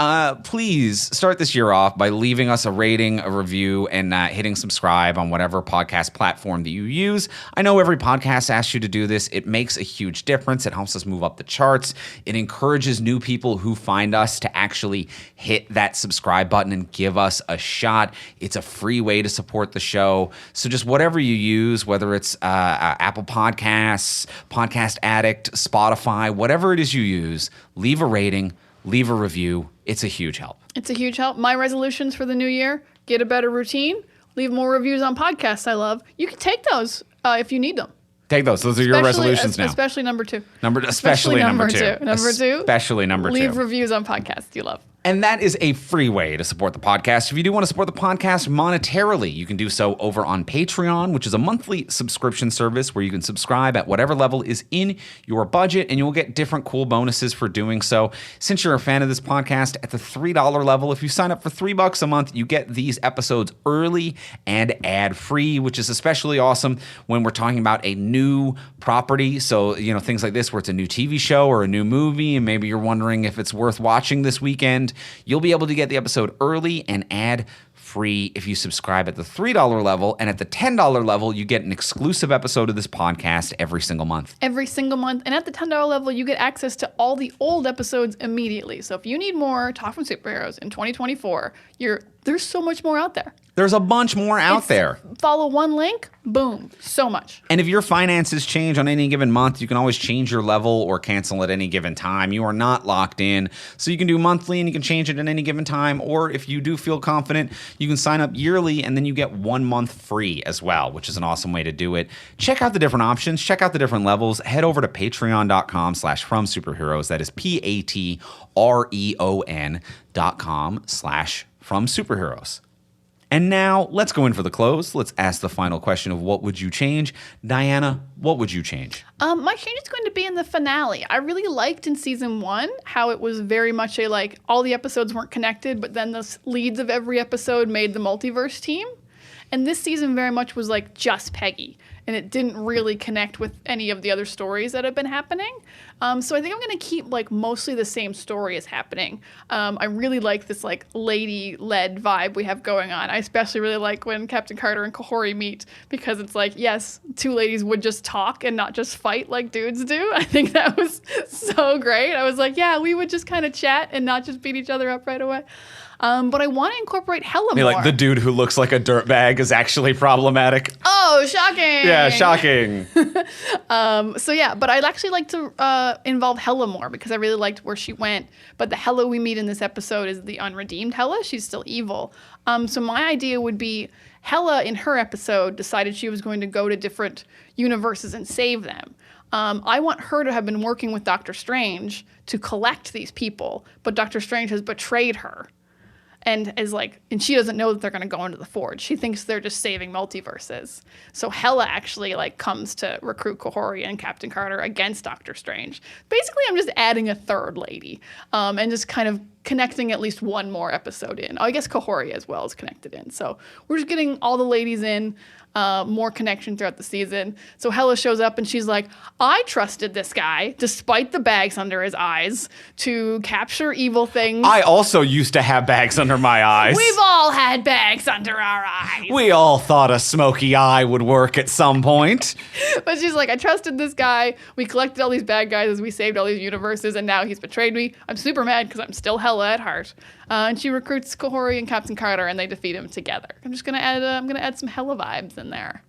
please start this year off by leaving us a rating, a review, and hitting subscribe on whatever podcast platform that you use. I know every podcast asks you to do this. It makes a huge difference. It helps us move up the charts. It encourages new people who find us to actually hit that subscribe button and give us a shot. It's a free way to support the show. So just whatever you use, whether it's Apple Podcasts, Podcast Addict, Spotify, whatever it is you use, leave a rating, leave a review. It's a huge help.
It's a huge help. My resolutions for the new year: get a better routine, leave more reviews on podcasts I love. You can take those if you need them.
Take those. Those are your resolutions now.
Especially number two.
Especially number two.
Number two.
Especially number two.
Leave reviews on podcasts you love.
And that is a free way to support the podcast. If you do want to support the podcast monetarily, you can do so over on Patreon, which is a monthly subscription service where you can subscribe at whatever level is in your budget, and you'll get different cool bonuses for doing so. Since you're a fan of this podcast, at the $3 level, if you sign up for $3 a month, you get these episodes early and ad-free, which is especially awesome when we're talking about a new property. So, things like this where it's a new TV show or a new movie, and maybe you're wondering if it's worth watching this weekend. You'll be able to get the episode early and ad-free if you subscribe at the $3 level. And at the $10 level, you get an exclusive episode of this podcast every single month.
Every single month. And at the $10 level, you get access to all the old episodes immediately. So if you need more Talk from Superheroes in 2024, there's so much more out there.
There's a bunch more out there.
Follow one link, boom, so much.
And if your finances change on any given month, you can always change your level or cancel at any given time. You are not locked in. So you can do monthly and you can change it at any given time. Or if you do feel confident, you can sign up yearly and then you get 1 month free as well, which is an awesome way to do it. Check out the different options. Check out the different levels. Head over to patreon.com/fromsuperheroes. That is patreon.com/fromsuperheroes. And now, let's go in for the close. Let's ask the final question of what would you change? Diana, what would you change?
My change is going to be in the finale. I really liked in season 1 how it was very much all the episodes weren't connected, but then the leads of every episode made the multiverse team. And this season very much was just Peggy. And it didn't really connect with any of the other stories that have been happening. So I think I'm going to keep mostly the same story as happening. I really like this lady-led vibe we have going on. I especially really like when Captain Carter and Kahori meet because it's yes, two ladies would just talk and not just fight like dudes do. I think that was so great. I was yeah, we would just kind of chat and not just beat each other up right away. But I want to incorporate Hella more.
The dude who looks like a dirtbag is actually problematic.
Oh, shocking.
Yeah, shocking.
But I'd actually like to involve Hella more because I really liked where she went. But the Hella we meet in this episode is the unredeemed Hella. She's still evil. So my idea would be Hella in her episode decided she was going to go to different universes and save them. I want her to have been working with Doctor Strange to collect these people, but Doctor Strange has betrayed her. And and she doesn't know that they're going to go into the Forge. She thinks they're just saving multiverses. So Hela actually comes to recruit Kahori and Captain Carter against Doctor Strange. Basically, I'm just adding a third lady and just kind of connecting at least one more episode in. I guess Kahori as well is connected in. So we're just getting all the ladies in. More connection throughout the season. So Hela shows up and she's like, I trusted this guy, despite the bags under his eyes, to capture evil things.
I also used to have bags under my eyes.
We've all had bags under our eyes.
We all thought a smoky eye would work at some point.
But she's like, I trusted this guy. We collected all these bad guys as we saved all these universes, and now he's betrayed me. I'm super mad because I'm still Hela at heart. And she recruits Kahori and Captain Carter, and they defeat him together. I'm just gonna add some Hela vibes in there,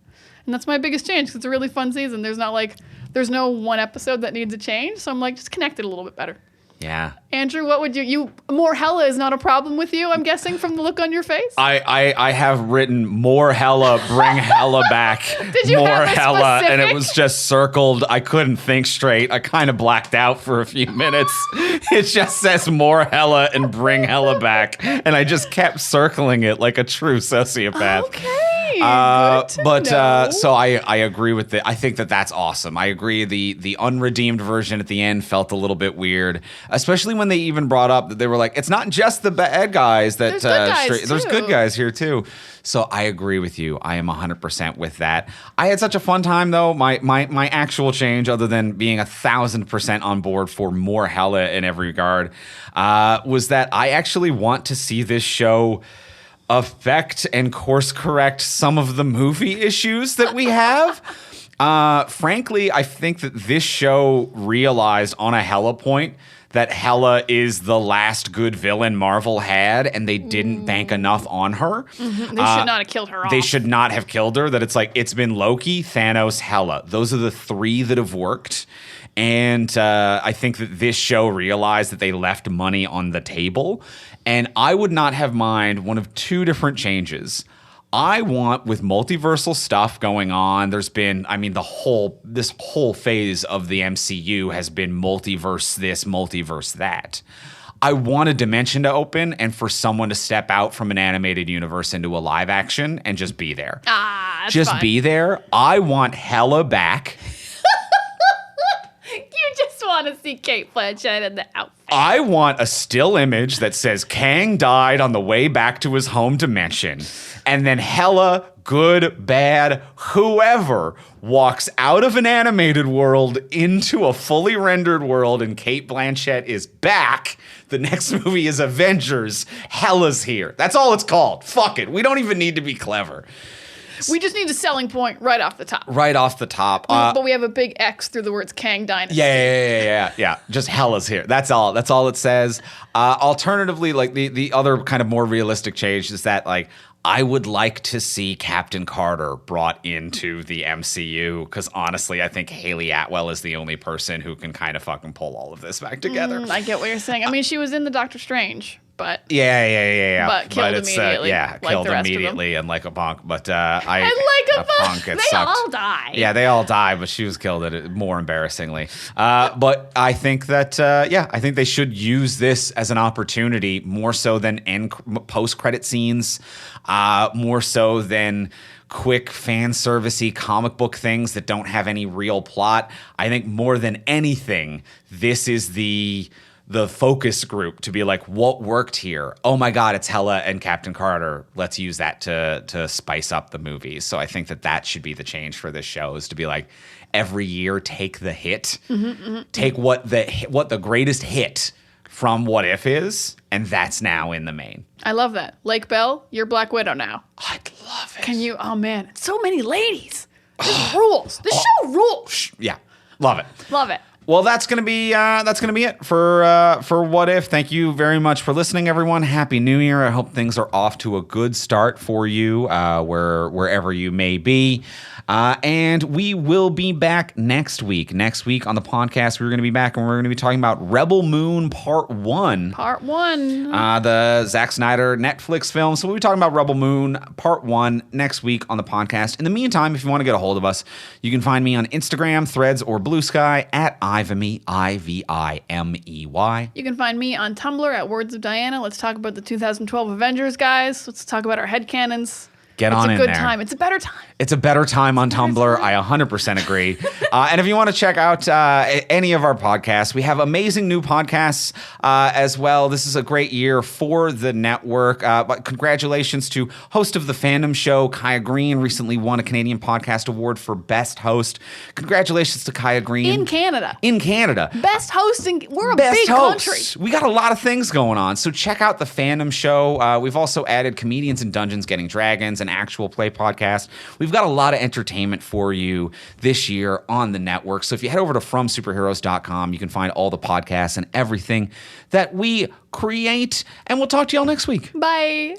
and that's my biggest change because it's a really fun season. There's no one episode that needs a change, so I'm just connect it a little bit better.
Yeah.
Andrew, what would you more Hella is not a problem with you, I'm guessing, from the look on your face?
I have written more Hella, bring Hella back.
Did you
more
have a
Hella, and it
specific?
was just circled. I couldn't think straight. I kind of blacked out for a few minutes. It just says more Hella and bring Hella back, and I just kept circling it like a true sociopath.
Okay. Good to know.
So I agree with it. I think that's awesome. I agree. The unredeemed version at the end felt a little bit weird, especially when they even brought up that they were like, it's not just the bad guys that
There's good guys,
there's
too.
good guys here too. So I agree with you. I am 100% with that. I had such a fun time though. My actual change, other than being 1,000% on board for more Hella in every regard, was that I actually want to see this show affect and course correct some of the movie issues that we have. Frankly, I think that this show realized on a Hella point that Hella is the last good villain Marvel had, and they didn't bank enough on her.
Mm-hmm. They should not have killed her off.
They should not have killed her. That it's been Loki, Thanos, Hela. Those are the three that have worked. And I think that this show realized that they left money on the table. And I would not have mind one of two different changes. I want, with multiversal stuff going on, there's been, this whole phase of the MCU has been multiverse this, multiverse that. I want a dimension to open and for someone to step out from an animated universe into a live action and just be there.
That's
just
fine.
be there. I want Hella back.
You just want to see Kate Blanchett in the outfit.
I want a still image that says Kang died on the way back to his home dimension. And then Hella, good, bad, whoever, walks out of an animated world into a fully rendered world, and Kate Blanchett is back. The next movie is Avengers. Hella's here. That's all it's called. Fuck it. We don't even need to be clever.
We just need a selling point right off the top.
Right off the top.
But we have a big X through the words Kang Dynasty.
Yeah. Just Hella's here. That's all it says. Alternatively, like the other kind of more realistic change is that like I would like to see Captain Carter brought into the MCU because honestly, I think Haley Atwell is the only person who can kind of fucking pull all of this back together.
I get what you're saying. I mean, she was in the Doctor Strange, but
Yeah.
But killed immediately, like
killed
the rest of them.
immediately and like a punk. But
and like a punk,
it
they
sucked.
all die.
Yeah, they all die, but she was killed at it more embarrassingly. But I think that I think they should use this as an opportunity more so than post-credit scenes, more so than quick fan servicey comic book things that don't have any real plot. I think more than anything, this is the focus group to be like, what worked here? Oh my God, it's Hella and Captain Carter. Let's use that to spice up the movies. So I think that should be the change for this show, is to be like, every year take the hit, take what the greatest hit from What If is, and that's now in the main.
I love that. Lake Bell, you're Black Widow now.
I'd love it.
Can you? Oh man, so many ladies. This rules. This show rules.
Yeah, love it.
Love it.
Well, that's gonna be it for What If. Thank you very much for listening, everyone. Happy New Year. I hope things are off to a good start for you, wherever you may be. And we will be back next week. Next week on the podcast, we're going to be back and we're going to be talking about Rebel Moon Part 1.
Part 1.
The Zack Snyder Netflix film. So we'll be talking about Rebel Moon Part 1 next week on the podcast. In the meantime, if you want to get a hold of us, you can find me on Instagram, Threads, or Blue Sky at Ivimey, Ivimey.
You can find me on Tumblr at Words of Diana. Let's talk about the 2012 Avengers, guys. Let's talk about our headcanons.
Get on in there.
It's a good time. It's a better time.
It's a better time on Tumblr. I 100% agree. And if you want to check out any of our podcasts, we have amazing new podcasts as well. This is a great year for the network. But congratulations to host of the Fandom Show, Kaya Green, recently won a Canadian Podcast Award for Best Host. Congratulations to Kaya Green.
In Canada. Best hosting. We're a big country.
We got a lot of things going on. So check out the Fandom Show. We've also added Comedians in Dungeons Getting Dragons, an actual play podcast. We've got a lot of entertainment for you this year on the network. So if you head over to FromSuperheroes.com, you can find all the podcasts and everything that we create. And we'll talk to y'all next week.
Bye.